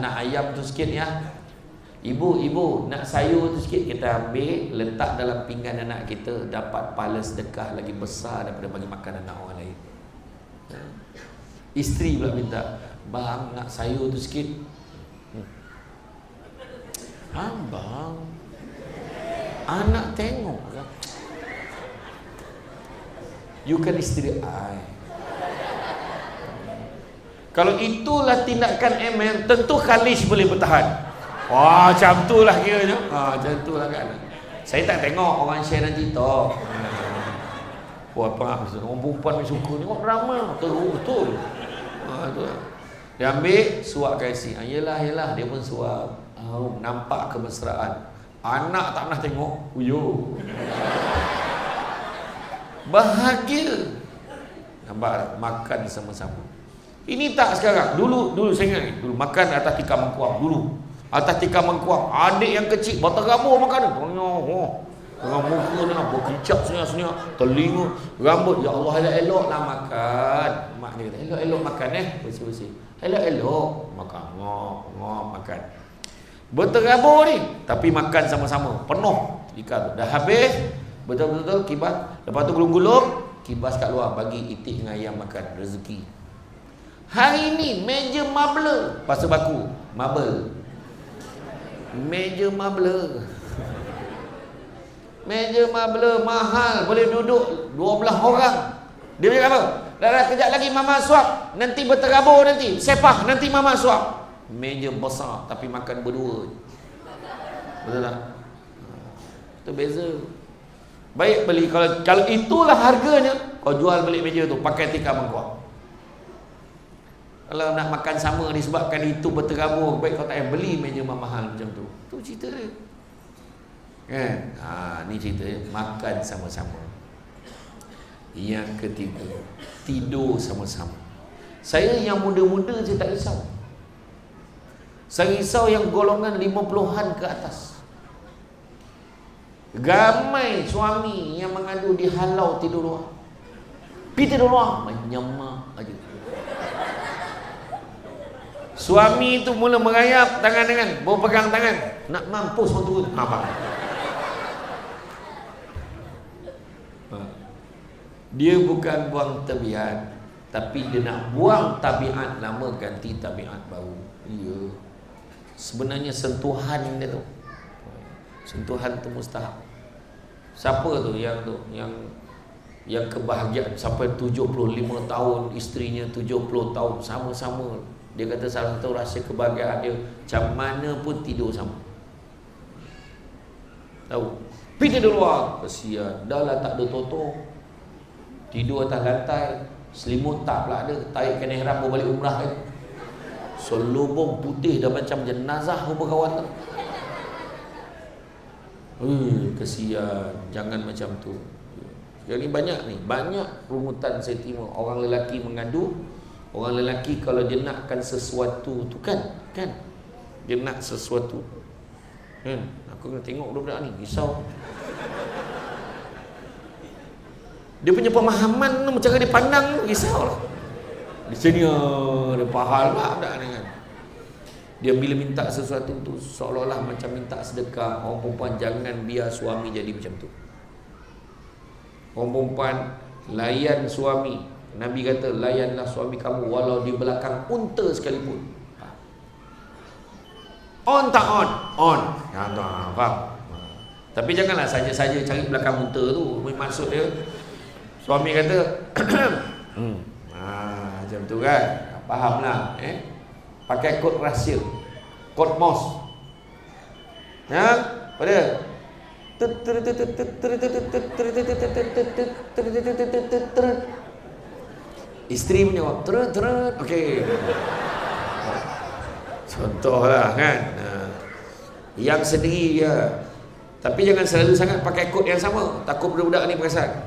nak ayam tu sikit ya. Ibu nak sayur tu sikit. Kita ambil, letak dalam pinggan anak kita, dapat pahala sedekah lagi besar daripada bagi makan anak orang lain. Isteri pula minta, bang nak sayur tu sikit. Abang, anak tengok kan? You kan isteri I. Kalau itulah tindakan ML, tentu Khalish boleh bertahan. Wah, macam tu lah kiranya. Macam tu lah kan. Saya tak tengok orang share dalam TikTok. Wah, apa? Orang perempuan yang suka tengok drama. Betul. Tu lah. Dia ambil, suap kat isteri. Yelah, dia pun suap. Nampak kemesraan. Anak tak pernah tengok. Uyo. Bahagia. Nampak, makan sama-sama. Ini tak sekarang. Dulu saya ingat. Dulu makan atas tikar mangkuang. Atas tikar mangkuang. Adik yang kecil berterabur makan. Dengan muka ni berkicap senyap-senyap, telinga, rambut. Ya Allah, elok-elok lah makan. Mak dia kata, elok-elok makan bersih-bersih. Elok-elok makan. Ngok makan. Berterabur ni, tapi makan sama-sama. Penuh tikar tu. Dah habis, betul-betul kibas. Lepas tu gulung-gulung, kibas kat luar, bagi itik dengan ayam makan. Rezeki. Hari ni meja marble, pasal baku marble. Meja marble mahal, boleh duduk 12 orang. Dia cakap apa? Dah kejap lagi mama suap, nanti berterabur nanti. Sepah nanti mama suap. Meja besar tapi makan berdua. Betul tak? Itu beza. Baik beli, kalau itulah harganya, kau jual beli meja tu pakai tikar mangkuk. Kalau nak makan sama disebabkan itu berterabur, baik kau tak payah beli meja mahal macam tu. Tu cerita dia. Kan? Ni cerita dia. Makan sama-sama. Yang ketiga, tidur sama-sama. Saya yang muda-muda saya tak risau. Saya risau yang golongan 50-an ke atas. Ramai suami yang mengadu dihalau tidur luar. Pergi tidur luar, menyemak aja. Suami tu mula merayap tangan dengan, baru pegang tangan, nak mampus orang turun. Apa? Dia bukan buang tabiat, tapi dia nak buang tabiat lama ganti tabiat baru. Ya. Sebenarnya sentuhan dia tu, sentuhan tu mustahab. Siapa tu yang kebahagiaan sampai 75 tahun, isterinya 70 tahun sama-sama. Dia kata salah satu rahsia kebahagiaan dia, macam mana pun tidur sama. Tahu? Pergi tidur luar, kesian. Dah lah tak ada toto. Tidur atas lantai, selimut tak pula ada. Tarik kain ihram baru balik umrah kan. Selubung putih dah macam jenazah rupa kawan tu. Kesian. Jangan macam tu. Jadi banyak runutan saya terima. Orang lelaki mengadu. Orang lelaki kalau dia nakkan sesuatu tu kan dia nak sesuatu kan. Aku kena tengok budak-budak ni risau. Dia punya pemahaman, cara dia pandang risau lah. Di sini dia faham lah budak ni kan. Dia bila minta sesuatu tu seolah-olah macam minta sedekah. Orang perempuan jangan biar suami jadi macam tu. Orang perempuan layan suami. Nabi kata layanlah suami kamu walau di belakang unta sekalipun. On tak on? On. Faham? Tapi janganlah saja-saja cari belakang unta tu. Maksud dia suami kata macam tu kan. Fahamlah. Pakai kod rahsia, kod Morse. Ya, pada isteri menjawab terut. Okey. Contohlah kan. Yang sendiri dia. Tapi jangan selalu sangat pakai kod yang sama. Takut budak-budak ni perasan.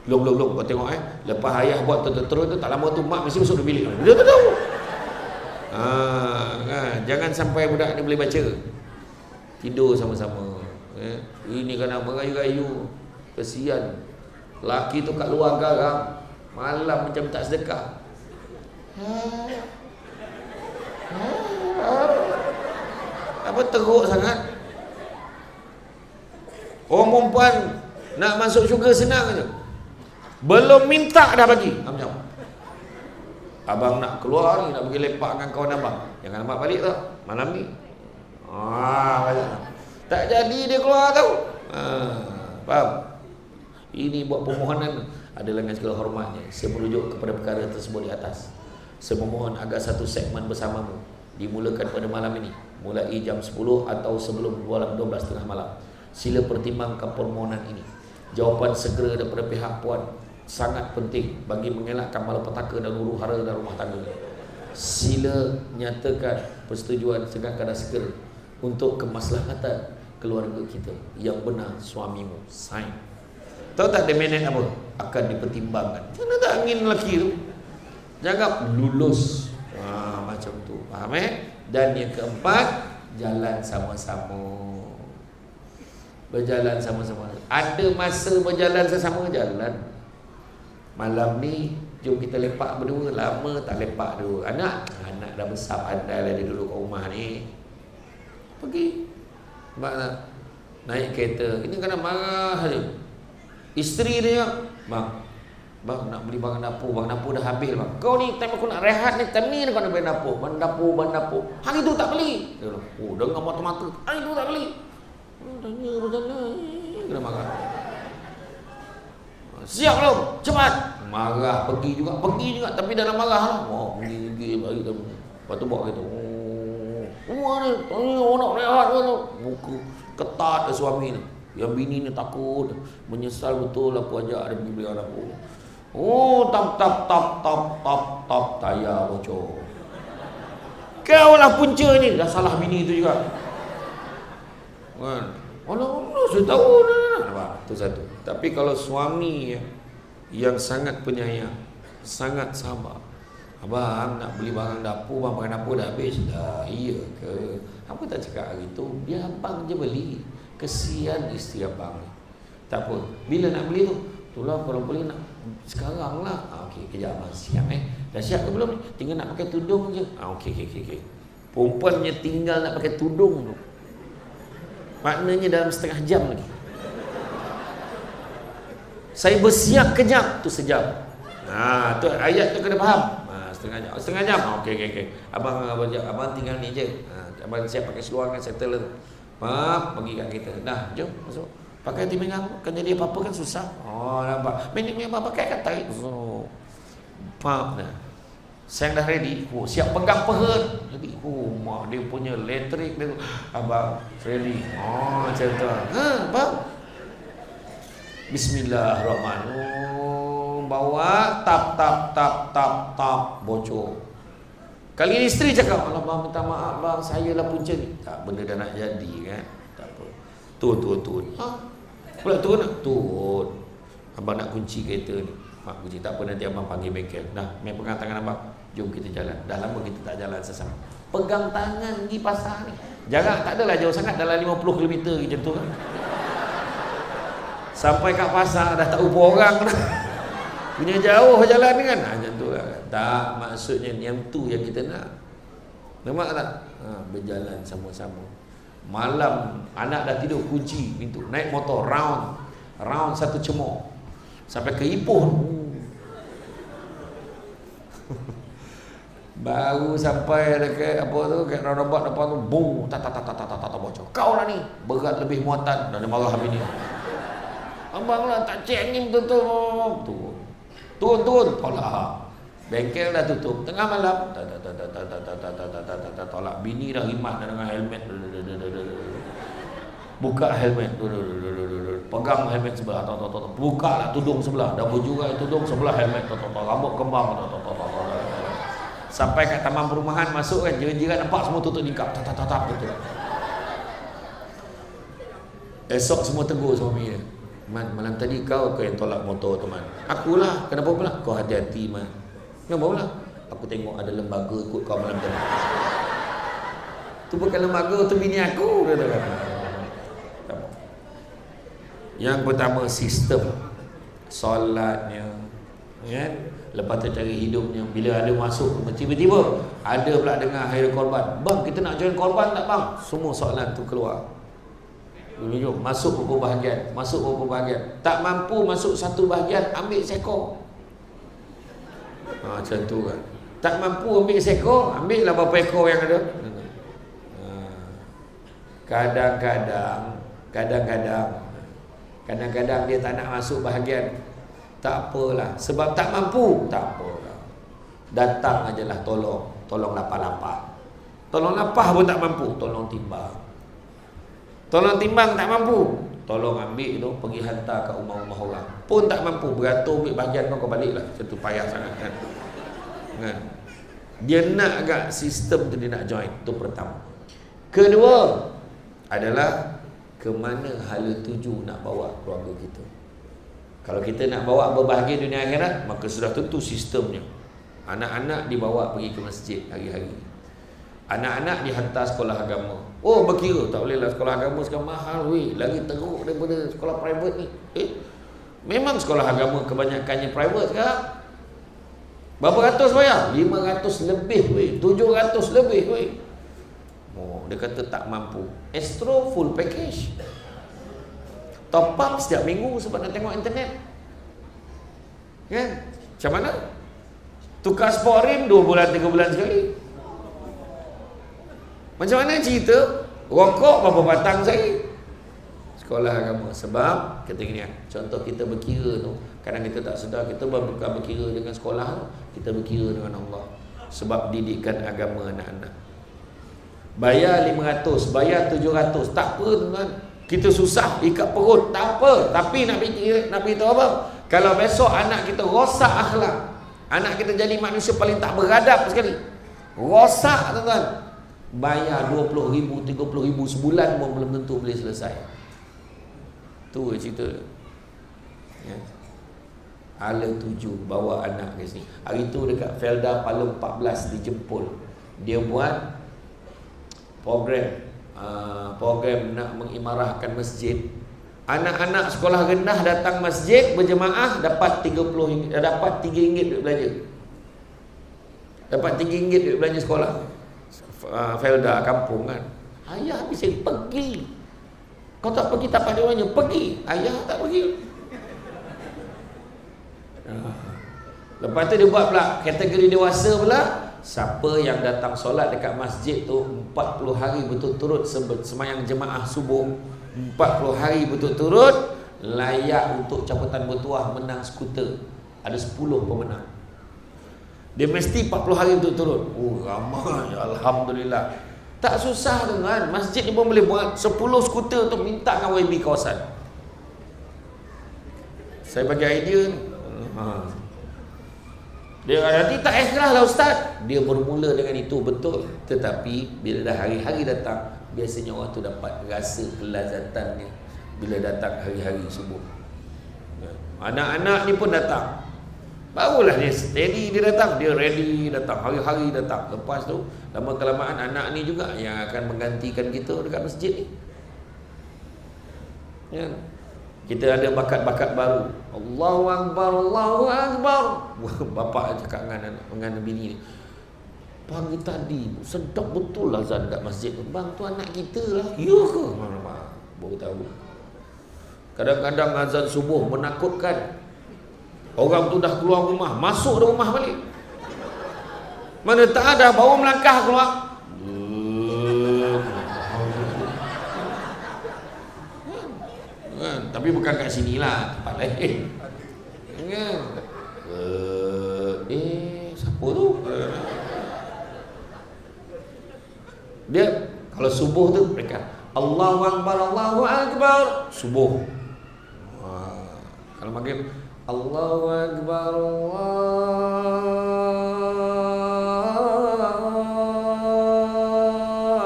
Belum kau tengok lepas ayah buat terut tu tak lama tu mak mesti masuk dalam bilik. Dia tahu. Kan? Jangan sampai budak ni boleh baca. tidur sama-sama. Ini kena merayu-rayu. Kesian. Laki tu kat luar garang, malam macam tak sedekah. Apa teruk sangat. Orang perempuan nak masuk syurga senang je. Belum minta dah bagi. Macam abang nak keluar ni, nak pergi lepak dengan kawan abang. Jangan lambat balik tau malam ni. Tak jadi dia keluar tau. Faham? Ini buat permohonan adalah dengan segala hormatnya. Saya merujuk kepada perkara tersebut di atas. Saya memohon agar satu segmen bersamamu dimulakan pada malam ini, mulai jam 10 atau sebelum 12:30 malam. Sila pertimbangkan permohonan ini. Jawapan segera daripada pihak puan sangat penting bagi mengelakkan malapetaka dan huru-hara dalam rumah tangga. Sila nyatakan persetujuan segera segera untuk kemaslahatan keluarga kita. Yang benar suamimu. Sign. Tahu tak dia minat apa? Akan dipertimbangkan. Mana tak angin lelaki tu? Jangan lulus. Macam tu. Faham Dan yang keempat, jalan sama-sama. Berjalan sama-sama. Ada masa berjalan sama-sama, jalan. Malam ni jom kita lepak berdua. Lama tak lepak dulu. Anak dah besar, pandai lah dia duduk kat rumah ni. Pergi. Mak nak naik kereta. Ini kena marah je. Isteri dia, bang nak beli barang dapur dah habis bang. Kau ni time aku nak rehat ni, time ni kau nak beli dapur. Barang dapur. Hari tu tak beli. Dia bilang, dengar mata-mata. Hari tu tak beli. Tanya berjalan. Kena marah. Siap belum? Cepat. Marah, pergi juga tapi dalam marah lah. Pergi bagi tahu. Lepas tu bawa kereta. Rumah ni, tanya nak rehat ke tu. Muka ketat ke suami ni. Yang bini ni takut, menyesal betul apa ajak dia pergi beli orang dapur. Tap tayar bocor. Kau lah punca ni. Dah salah bini tu juga. Kan? Allah, saya tahu dah. Itu satu. Tapi kalau suami yang sangat penyayang, sangat sabar. Abang nak beli barang dapur, barang dapur dah habis. Iya ke? Apa tak cakap hari tu? Biar abang je beli. Kesian isteri abang ni. Tak apa. Bila nak beli tu? Itulah kalau boleh nak sekarang lah. Okey, kejap abang siap Dah siap ke belum ni? Tinggal nak pakai tudung je. Okey. Perempuannya tinggal nak pakai tudung tu. Maknanya dalam setengah jam lagi. Saya bersiap kejap tu sejam. Tu ayat tu kena faham. Setengah jam. Okey. Abang tinggal ni je. Abang siap pakai seluar kan, settle tu. Pergi kat kita. Dah, jom masuk. Pakai timbangan kan jadi apa-apa kan susah. Nampak. Minit abang pakai kan tarik. Dah. Saya dah ready. Siap pegang peha. Jadi, mak dia punya elektrik dia tu. Abang ready. Macam tu. Bang. Bismillahirrahmanirrahim. Bawa tap bocor. Kali ni isteri cakap, "Allah bang, minta maaf bang, saya lah punca ni." Tak, benda dah nak jadi kan. Tak apa. Turun. Pula turun nak? Turun. Abang nak kunci kereta ni. Mak kunci, tak apa nanti abang panggil bengkel. Dah, main pegang tangan abang. Jom kita jalan. Dah lama kita tak jalan sesama. Pegang tangan pergi pasar ni. Jarak tak adalah jauh sangat, dalam 50 km macam tu kan. Sampai kat pasar dah tak rupa orang dah. Punya jauh jalan ni kan. Macam tu lah. Tak, maksudnya yang tu yang kita nak. Nampak tak? Berjalan sama-sama. Malam anak dah tidur, kunci pintu, naik motor round satu cemor sampai ke Ipoh. Baru sampai dekat apa tu, kat roundabout depan tu, boom, tak bocor. Kau lah ni berat lebih muatan. Dan dia marah habis ni. Abang lah tak cek angin turun tolak. Bengkel dah tutup tengah malam. Tolak. Bini dah rimat dengan helmet. Buka helmet. Pegang helmet sebelah. Buka lah tudung sebelah. Dah berjurai tudung sebelah helmet. Rambut kembang. Sampai kat taman perumahan masuk kan, jiran-jiran nampak semua tutup nikap. Tutup. Esok semua tegur suami dia. Man, malam tadi kau yang tolak motor tu, Man. Akulah. Kenapa pula? Kau hati-hati, Man. Kenapa pula? Aku tengok ada lembaga ikut kau malam tadi. Tu bukan lembaga, tu bini aku, kata kan. Yang pertama sistem solatnya, kan? Lepas tu cari hidupnya. Bila ada masuk, tiba-tiba ada pula dengar hari korban. Bang, kita nak join korban tak bang? Semua soalan tu keluar. Dulu masuk beberapa bahagian, masuk beberapa bahagian. Tak mampu masuk satu bahagian, ambil sekor. Macam tu kan. Tak mampu ambil sekor, ambil lah berapa ekor yang ada. Kadang-kadang dia tak nak masuk bahagian. Tak apalah, sebab tak mampu, tak apalah. Datang ajalah tolong lapar-lapar. Tolong lapar pun tak mampu, tolong timbang. Tolong timbang tak mampu, tolong ambil tu pergi hantar kat rumah-rumah orang. Pun tak mampu, beratur ambil bahagian kau baliklah. Macam tu payah sangat kan. Dia nak agak sistem tu, dia nak join. Itu pertama. Kedua adalah ke mana hala tuju nak bawa keluarga kita. Kalau kita nak bawa berbahagia dunia akhirat, maka sudah tentu sistemnya. Anak-anak dibawa pergi ke masjid hari-hari. Anak-anak dihantar sekolah agama. Oh, berkira tak bolehlah sekolah agama sekarang mahal weh, lagi teruk daripada sekolah private ni. Memang sekolah agama kebanyakannya private sekarang. Berapa ratus bayar? 500 lebih weh, 700 lebih weh. Oh, dia kata tak mampu. Astro full package. Top up setiap minggu sebab nak tengok internet. Kan? Macam mana? Tukar sport rim 2 bulan 3 bulan sekali. Macam mana cerita? Rokok berapa batang sekali? Sekolah agama. Sebab kata gini, contoh kita berkira tu, kadang kita tak sedar, kita bukan berkira dengan sekolah tu, kita berkira dengan Allah. Sebab didikan agama anak-anak. Bayar 500, bayar 700, tak apa tuan. Kita susah ikat perut, tak apa. Tapi nak beritahu apa? Kalau besok anak kita rosak akhlak, anak kita jadi manusia paling tak beradab sekali, rosak tuan, bayar 20,000, 30,000 sebulan pun belum tentu boleh selesai. Tu cerita. Ya. Hala tuju bawa anak ke sini. Hari tu dekat Felda Palung 14 di Jempol, dia buat program nak mengimarahkan masjid. Anak-anak sekolah rendah datang masjid berjemaah dapat 30 dapat RM3 duit belanja. Dapat RM3 duit belanja sekolah. Felda kampung kan. Ayah bisa pergi. Kau tak pergi tak pada orangnya, pergi. Ayah tak pergi. Lepas tu dia buat pula kategori dewasa pula. Siapa yang datang solat dekat masjid tu 40 hari berturut-turut semayang jemaah subuh, 40 hari berturut-turut, layak untuk cabutan bertuah menang skuter. Ada 10 pemenang. Dia mesti 40 hari berturut-turut. Oh, ramai. Alhamdulillah. Tak susah dengan masjid ni pun boleh buat 10 skuter tu, minta dengan YB kawasan. Saya bagi idea ni. Dia nanti tak ikhlas lah ustaz. Dia bermula dengan itu betul. Tetapi bila dah hari-hari datang, biasanya orang tu dapat rasa kelazatannya bila datang hari-hari subuh. Anak-anak ni pun datang. Barulah dia steady, dia datang, dia ready datang, hari-hari datang. Lepas tu lama-kelamaan anak ni juga yang akan menggantikan kita dekat masjid ni. Ya. Kita ada bakat-bakat baru. Allahu Akbar, Allahu Akbar. Bapak cakap dengan bini ni, pagi tadi sedap betul lah azan kat masjid tu. Bang, tu anak kita lah. Ya ke? Baru tahu. Kadang-kadang azan subuh menakutkan. Orang tu dah keluar rumah, masuk dah rumah balik. Mana tak ada, baru melangkah keluar. Tapi bukan kat sini lah, tempat lain. Siapa tu? Dia kalau subuh tu mereka Allahu Akbar, Allahu Akbar, subuh. Kalau maghrib Allahu Akbar,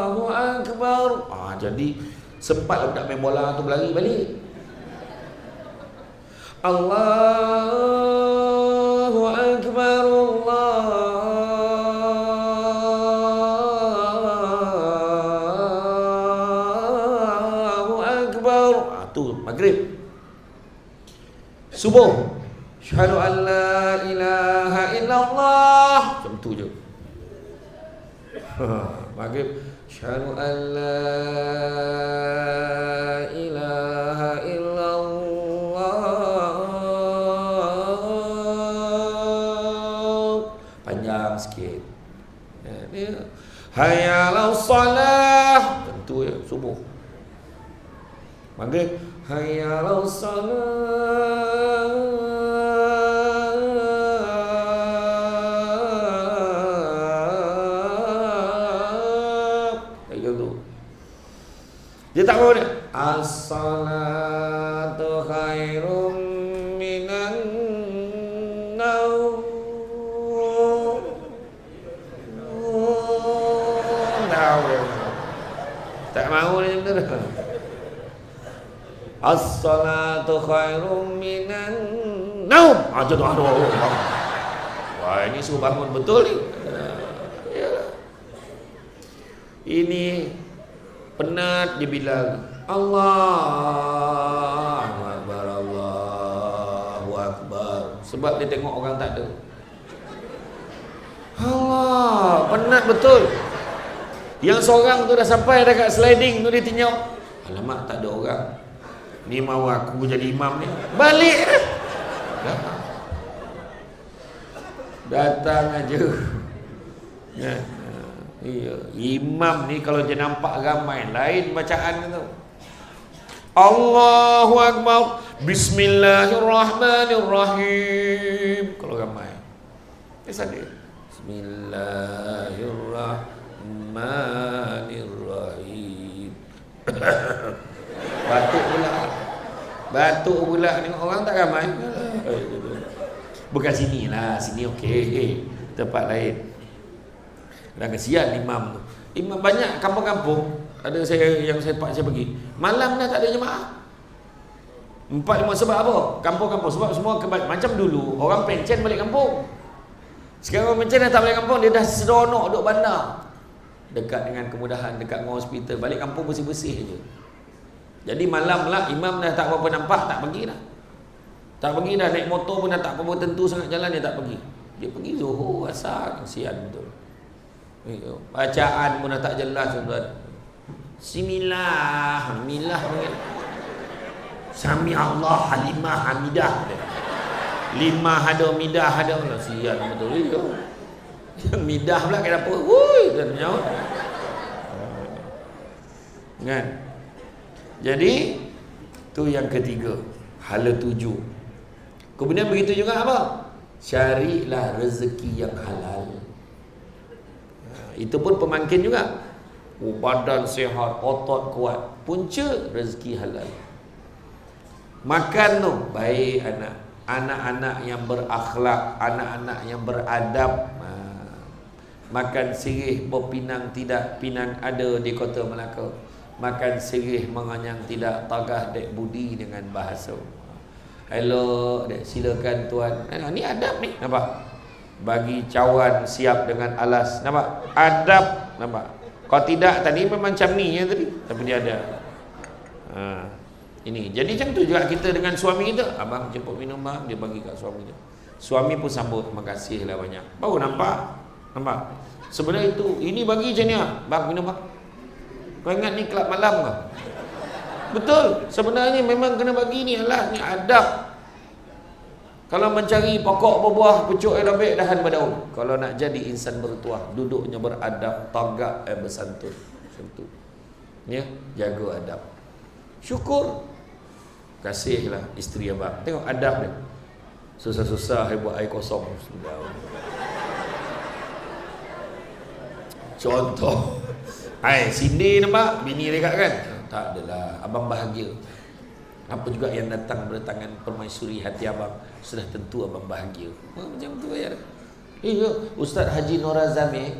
Allahu Akbar. Jadi sempat budak main bola tu berlari balik. Allahu Akbar, Allahu Akbar. Tu maghrib. Subuh, syahadu an la ilaha illallah, macam tu je. Maghrib, syahadu an la ilaha illallah, panjang sikit. Hayya 'alas salah, tentu ya, subuh. Maghrib, hayya 'alas salah, dia tak mahu dia. As-salatu khairum minan naum. Tak mahu dia betul. As-salatu khairum minan naum. Aduh. Wah, ini suruh bangun betul ni. Ini penat dia bilang Allahu Akbar, Allahu Akbar. Sebab dia tengok orang tak ada. Allah, penat betul. Yang seorang tu dah sampai dekat sliding tu, dia tengok, alamak tak ada orang. Ni mau aku jadi imam ni. Balik dah. Datang aja. Ya. Iya, imam ni kalau dia nampak ramai, lain bacaan tu. Allahu Akbar, Bismillahirrahmanirrahim. Kalau ramai, sadar. Bismillahirrahmanirrahim. Batuk pula tengok orang tak ramai. Bukan sini lah, sini okey, tempat lain. Dan kesian imam tu. Imam banyak kampung-kampung, ada saya pergi. Malam dah tak ada jemaah. 4-5 sebab apa? Kampung-kampung sebab semua macam dulu orang pencen balik kampung. Sekarang orang pencen dah tak balik kampung, dia dah seronok duduk bandar. Dekat dengan kemudahan, dekat dengan hospital, balik kampung bersih-bersih je. Jadi malam lah imam dah tak apa-apa nampak, tak pergi dah. Tak pergi dah, naik motor pun dah tak apa-apa tentu sangat jalan, dia tak pergi. Dia pergi Zuhur, Asar, kesian betul. Bacaan pun dah tak jelas tuan-tuan. Bismillah, Milah panggil. Sami Allah halimah hamidah. 5 ada midah ada lah, sian betul itu. Midah pula kenapa? Woi, dan nyawa. Kan? Jadi tu yang ketiga, hala 7. Kemudian begitu juga apa? Carilah rezeki yang halal. Itu pun pemangkin juga. Badan sihat, otot kuat, punca rezeki halal. Makan tu baik anak-anak yang berakhlak, anak-anak yang beradab. Makan sirih berpinang tidak, pinang ada di Kota Melaka. Makan sirih menganyang tidak, tagah dek budi dengan bahasa. Hello, dek silakan tuan. Ni adab ni, nampak? Bagi cawan siap dengan alas, nampak? Adab, nampak? Kalau tidak tadi memang macam ni ya tadi, tapi dia ada. Ini. Jadi macam tu juga kita dengan suami kita. Abang jemput minum bang, dia bagi kat suami dia. Suami pun sambut, terima kasih lah banyak. Baru nampak? Sebenarnya itu, ini bagi macam ni lah. Bang minum bang. Kau ingat ni kelab malam ke? Betul. Sebenarnya memang kena bagi ni lah, ni adab. Kalau mencari pokok berbuah, pucuk air lembik, dahan berdaun. Kalau nak jadi insan bertuah, duduknya beradab, tagak bersantun. Macam tu. Ya, jaga adab. Syukur. Kasihlah isteri abang. Tengok adab dia. Susah-susah buat air kosong. Contoh. Cindy nampak bini dekat kan? Tak adalah, abang bahagia. Apa juga yang datang berdatangan permaisuri hati abang, sudah tentu abang bahagia. Macam tu ya. Ustaz Haji Norazami,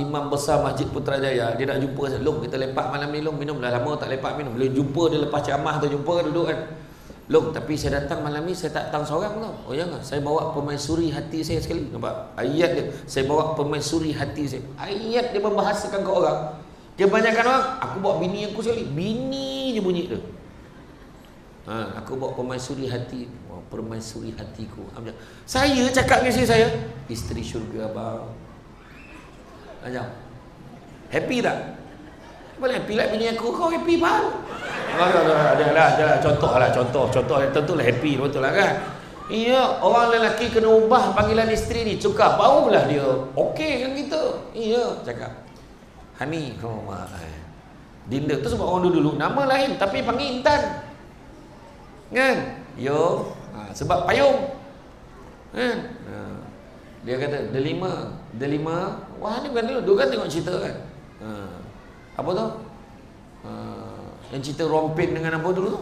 imam besar Masjid Putrajaya, dia nak jumpa saya. Long, kita lepak malam ni Long, minum. Dah lama tak lepak minum. Boleh jumpa dia lepas ceramah tu, jumpa duduk kan. Long, tapi saya datang malam ni saya tak datang seorang tau. Oh jangan, saya bawa permaisuri hati saya sekali. Nampak? Ayat dia, saya bawa permaisuri hati saya. Ayat dia membahasakan ke orang. Kebanyakan orang, aku bawa bini aku sekali. Bini je bunyi tu. Aku bawa permaisuri hati. Permaisuri hatiku. Saya cakap dengan isteri saya, isteri syurga abang. Macam happy tak? Boleh happy lah bini aku. Kau happy bang? Adalah contoh tentulah happy, betul lah kan? Iya, orang lelaki kena ubah panggilan isteri ni, cukar, barulah dia okey kan kita. Iya, cakap Hani, Dinda tu sebab orang dulu nama lain tapi panggil Intan. Kan? Yo, sebab payung. Kan? Dia kata delima. Wah, ni bukan dulu. Dia kan tengok cerita kan. Apa tu? Yang cerita rompin dengan apa dulu tu?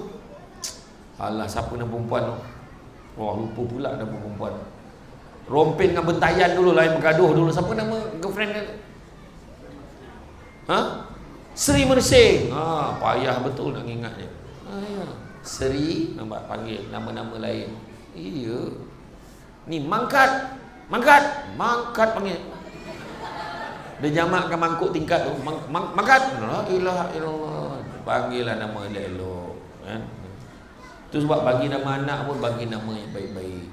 Alah, siapa nama perempuan tu? Wah, lupa pula nama perempuan. Rompin dengan Bentayan dulu lah, yang bergaduh dulu. Siapa nama girlfriend dia? Seri Mersing. Payah betul nak ingat dia. Ya. Seri, nampak panggil nama-nama lain. Iya. Ni Mangkat panggil. Dia jamakkan mangkuk tingkat tu. Mangkat. La ilaha illallah. Panggillah nama elok-elok, kan? Tu sebab bagi nama anak pun bagi nama yang baik-baik.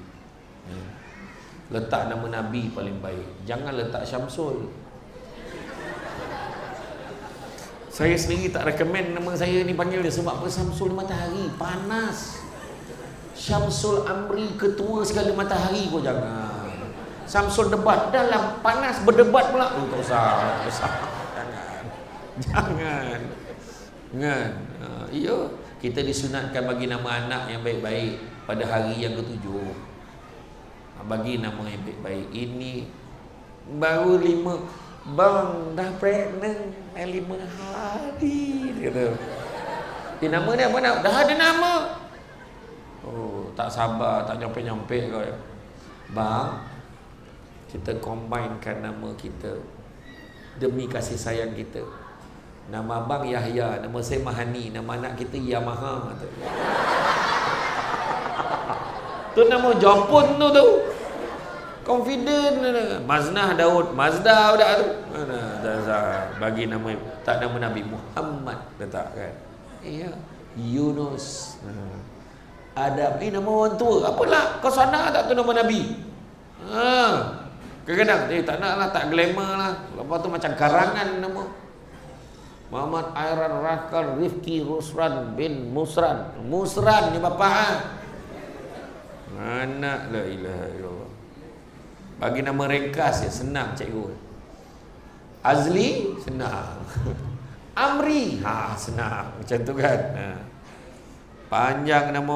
Letak nama Nabi paling baik. Jangan letak Syamsul. Saya sendiri tak rekomen nama saya ni panggil dia. Sebab apa? Syamsul matahari, panas. Syamsul Amri, ketua segala matahari pun jangan. Syamsul debat, dalam panas berdebat pula. Tak usah. Jangan. Iya, kita disunatkan bagi nama anak yang baik-baik pada hari yang ke-7. Bagi nama yang baik-baik. Ini baru 5. Bang, dah pregnant 5 hari. Dia kata. Nama dia apa nak? Dah ada nama. Oh, tak sabar, tak nyampe-nyampe kau ya. Bang, kita combinekan nama kita demi kasih sayang kita. Nama abang Yahya, nama saya Mahani, nama anak kita Yamaha. Tu nama Jepun tu. Confident. Maznah Daud, Mazda dah tu. Bagi nama, tak nama Nabi Muhammad letak kan. Iya, Yunus. Adam, nama orang tua. Apalah, kau sana tak tu nama Nabi? Kadang-kadang tak nak lah, tak glamour lah. Lepas tu macam karangan nama. Muhammad Airan Rakar Rifki Rusran bin Musran. Musran ni bapa. Anak la ilaha illallah. Bagi nama ringkas ya, senang cikgu. Azli senang. Amri senang. Macam tu kan. Panjang nama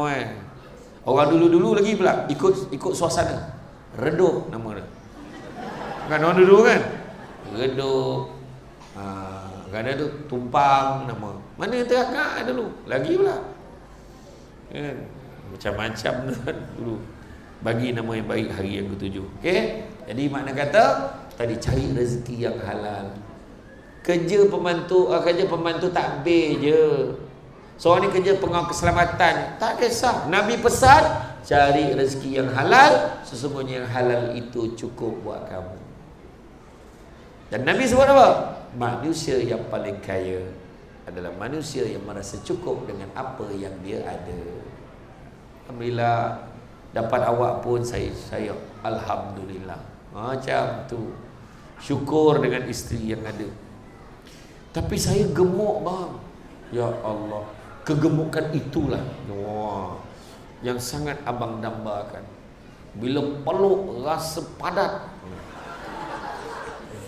Orang dulu-dulu lagi pula ikut suasana. Redup nama dia. Kan orang dulu kan? Redup. Kadang tu tumpang nama. Mana terangkat dulu. Lagi pula. Kan? Macam-macam dulu. Bagi nama yang baik hari yang ke-7. Okey? Jadi makna kata tadi cari rezeki yang halal. Kerja pembantu takbir je. Seorang ni kerja pengawal keselamatan, tak kisah. Nabi pesan cari rezeki yang halal, sesungguhnya yang halal itu cukup buat kamu. Dan Nabi sebut apa? Manusia yang paling kaya adalah manusia yang merasa cukup dengan apa yang dia ada. Alhamdulillah, dapat awak pun saya alhamdulillah. Macam tu. Syukur dengan isteri yang ada. Tapi saya gemuk bang. Ya Allah, kegemukan itulah yang sangat abang dambakan. Bila peluk rasa padat.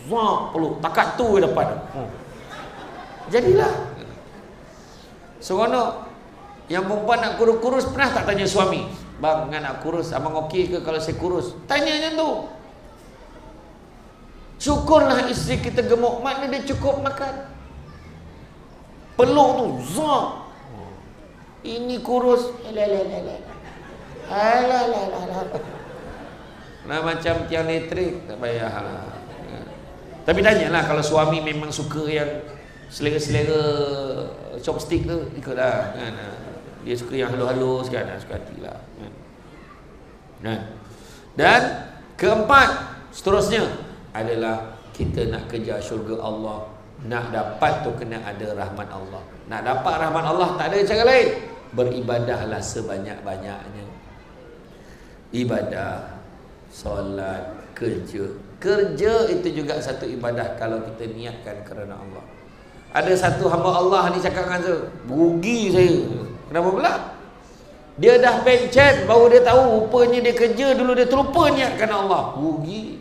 Wah, peluk takat tu dapat. Jadilah. Seronok. Yang perempuan nak kurus-kurus pernah tak tanya suami? Bang, nak kurus, abang okey ke kalau saya kurus? Tanya macam tu. Syukurlah isteri kita gemuk, makna dia cukup makan. Peluk tu, zak. Ini kurus. Nah, macam tiang elektrik, tak payah. Tapi tanyalah kalau suami memang suka yang selera-selera chopstick tu, ikutlah kan. Dia suka yang halus-halus kan, suka hatilah kan. Dan keempat seterusnya adalah kita nak kejar syurga Allah. Nak dapat tu kena ada rahmat Allah. Nak dapat rahmat Allah tak ada cara lain. beribadahlah sebanyak-banyaknya. Ibadah, solat, kerja. Kerja itu juga satu ibadah kalau kita niatkan kerana Allah. Ada satu hamba Allah ni cakap dengan saya, rugi saya. Kenapa pula? Dia dah pencet, baru dia tahu rupanya dia kerja dulu dia terlupa niatkan Allah. Rugi.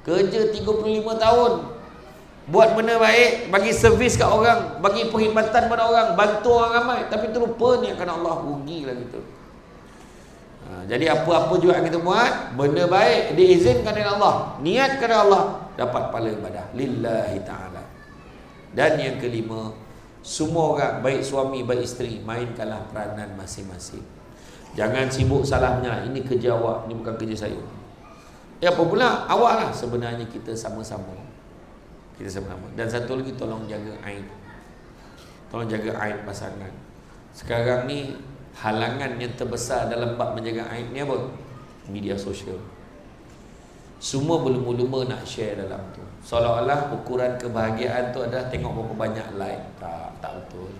Kerja 35 tahun, buat benda baik, bagi servis kat orang, bagi perkhidmatan pada orang, bantu orang ramai, tapi terlupa niatkan Allah. Rugilah gitu. Jadi apa-apa juga kita buat, benda baik diizinkan oleh Allah, niat kerana Allah, dapat pahala ibadah lillahi ta'ala. Dan yang kelima, semua orang, baik suami baik isteri, mainkanlah peranan masing-masing. Jangan sibuk salah menyalahkan, ini kerja awak, ini bukan kerja saya. Apa pula? Awak lah. Sebenarnya kita sama-sama. Kita sama-sama. Dan satu lagi, tolong jaga aib. Tolong jaga aib pasangan. Sekarang ni halangan yang terbesar dalam bab menjaga aib ni apa? Media sosial. Semua berlumba-lumba nak share dalam tu. Seolah-olah ukuran kebahagiaan tu adalah tengok berapa banyak like. Tak betul.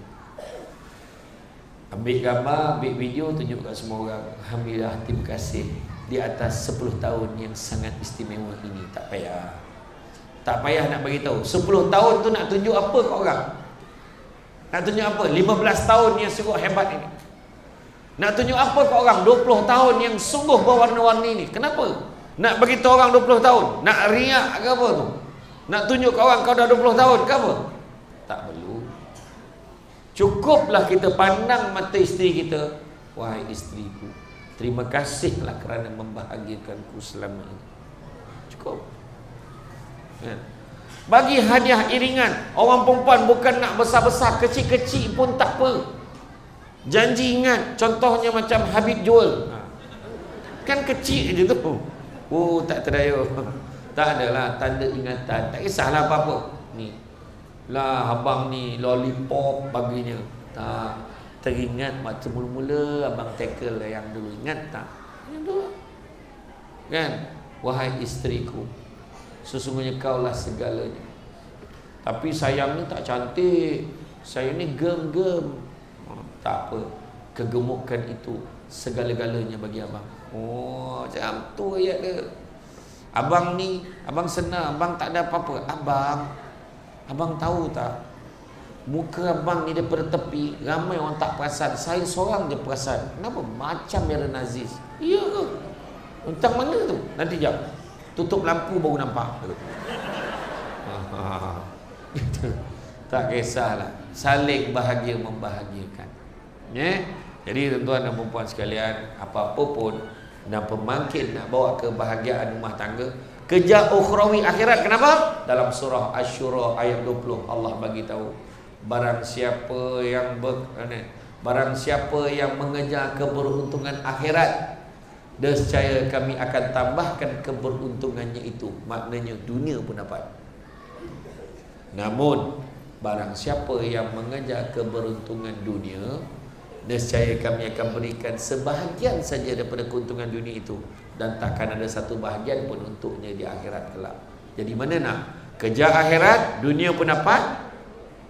Ambil gambar, ambil video, tunjuk kat semua orang. Alhamdulillah, terima kasih di atas 10 tahun yang sangat istimewa ini. Tak payah. Tak payah nak bagi tahu. 10 tahun tu nak tunjuk apa kat orang? Nak tunjuk apa? 15 tahun yang sungguh hebat ini. Nak tunjuk apa kat orang? 20 tahun yang sungguh berwarna-warni ini. Kenapa? Nak bagi tahu orang 20 tahun? Nak riak ke apa tu? Nak tunjuk kat orang kau dah 20 tahun ke apa? Tak perlu. Cukuplah kita pandang mata isteri kita. Wahai isteriku, terima kasihlah kerana membahagiakanku selama ini. Cukup. Ya. Bagi hadiah iringan. Orang perempuan bukan nak besar-besar, kecil-kecil pun tak apa. Janji ingat. Contohnya macam Habib Joel, kan kecil je tu. Oh, tak terdaya. Tak adalah tanda ingatan. Tak kisahlah apa-apa. Ni lah abang ni lollipop baginya. Tak teringat waktu mula-mula abang tackle yang dulu. Ingat tak? Yang dulu. Kan? Wahai isteriku, sesungguhnya kaulah segalanya. Tapi sayang ni tak cantik. Saya ni gem-gem. Tak apa. Kegemukan itu segala-galanya bagi abang. Oh, macam tu ayat dia. Abang ni, abang senang, abang tak ada apa-apa. Abang tahu tak? Muka abang ni daripada tepi, ramai orang tak perasan. Saya seorang je perasan. Kenapa? Macam Aaron Aziz. Iya ke? Tentang mana tu? Nanti jap. Tutup lampu baru nampak. Tak kisahlah. Saling bahagia membahagiakan. Ya? Jadi tuan-tuan dan puan sekalian, apa-apa pun dan pembangkit nak bawa kebahagiaan rumah tangga, kejar ukhrawi akhirat. Kenapa? Dalam surah Asy-Syura ayat 20 Allah bagi tahu, barang siapa yang mengejar keberuntungan akhirat, nescaya kami akan tambahkan keberuntungannya itu. Maknanya dunia pun dapat. Namun barang siapa yang mengejar keberuntungan dunia, nescaya kami akan berikan sebahagian saja daripada keuntungan dunia itu, dan takkan ada satu bahagian pun untuknya di akhirat kelak. Jadi mana nak? Kejar akhirat, dunia pun dapat,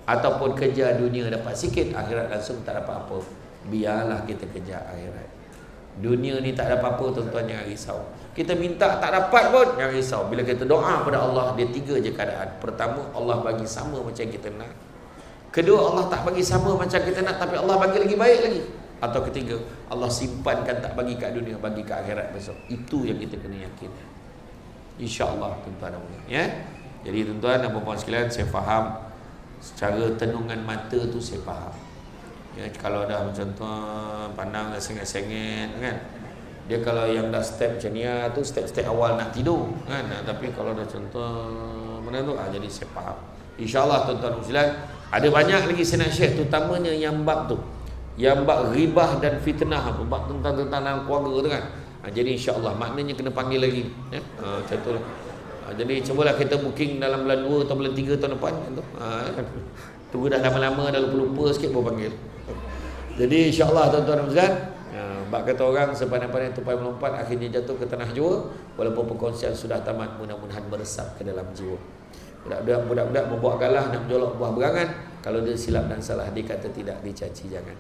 ataupun kejar dunia dapat sikit, akhirat langsung tak dapat apa. Biarlah kita kejar akhirat. Dunia ni tak ada apa-apa, tuan-tuan jangan risau. Kita minta tak dapat pun jangan risau. Bila kita doa pada Allah, dia tiga je keadaan. Pertama, Allah bagi sama macam kita nak. Kedua, Allah tak bagi sama macam kita nak, tapi Allah bagi lagi baik lagi. Atau ketiga, Allah simpankan, tak bagi kat dunia, bagi kat akhirat besok. Itu yang kita kena yakin. InsyaAllah, tuan-tuan dan puan. Ya? Jadi tuan-tuan dan puan sekalian, saya faham secara tenungan mata tu saya faham. Ya, kalau dah macam tu pandang dah sengit-sengit kan. Dia kalau yang dah step macam ni tu step-step awal nak tidur kan. Tapi kalau dah contoh mana tu jadi saya faham. InsyaAllah tuan-tuan sekalian, ada banyak lagi saya nak share, terutamanya yang bab tu, yang bab ghibah dan fitnah tu, bab tentang dalam keluarga tu kan. Jadi insya-Allah maknanya kena panggil lagi ya. Macam tu lah. Jadi cubalah kita booking dalam bulan 2 atau bulan 3 tahun depan tu. Tunggu dah lama-lama dah lupa-lupa sikit baru panggil. Jadi insya-Allah tuan-tuan dan puan, bab kata orang sepandai-pandai tupai melompat akhirnya jatuh ke tanah jua. Walaupun perkongsian sudah tamat, mudah-mudahan meresap ke dalam jiwa. Budak-budak membuat galah nak menjolok buah berangan, Kalau dia silap dan salah, dia kata tidak dicaci, jangan.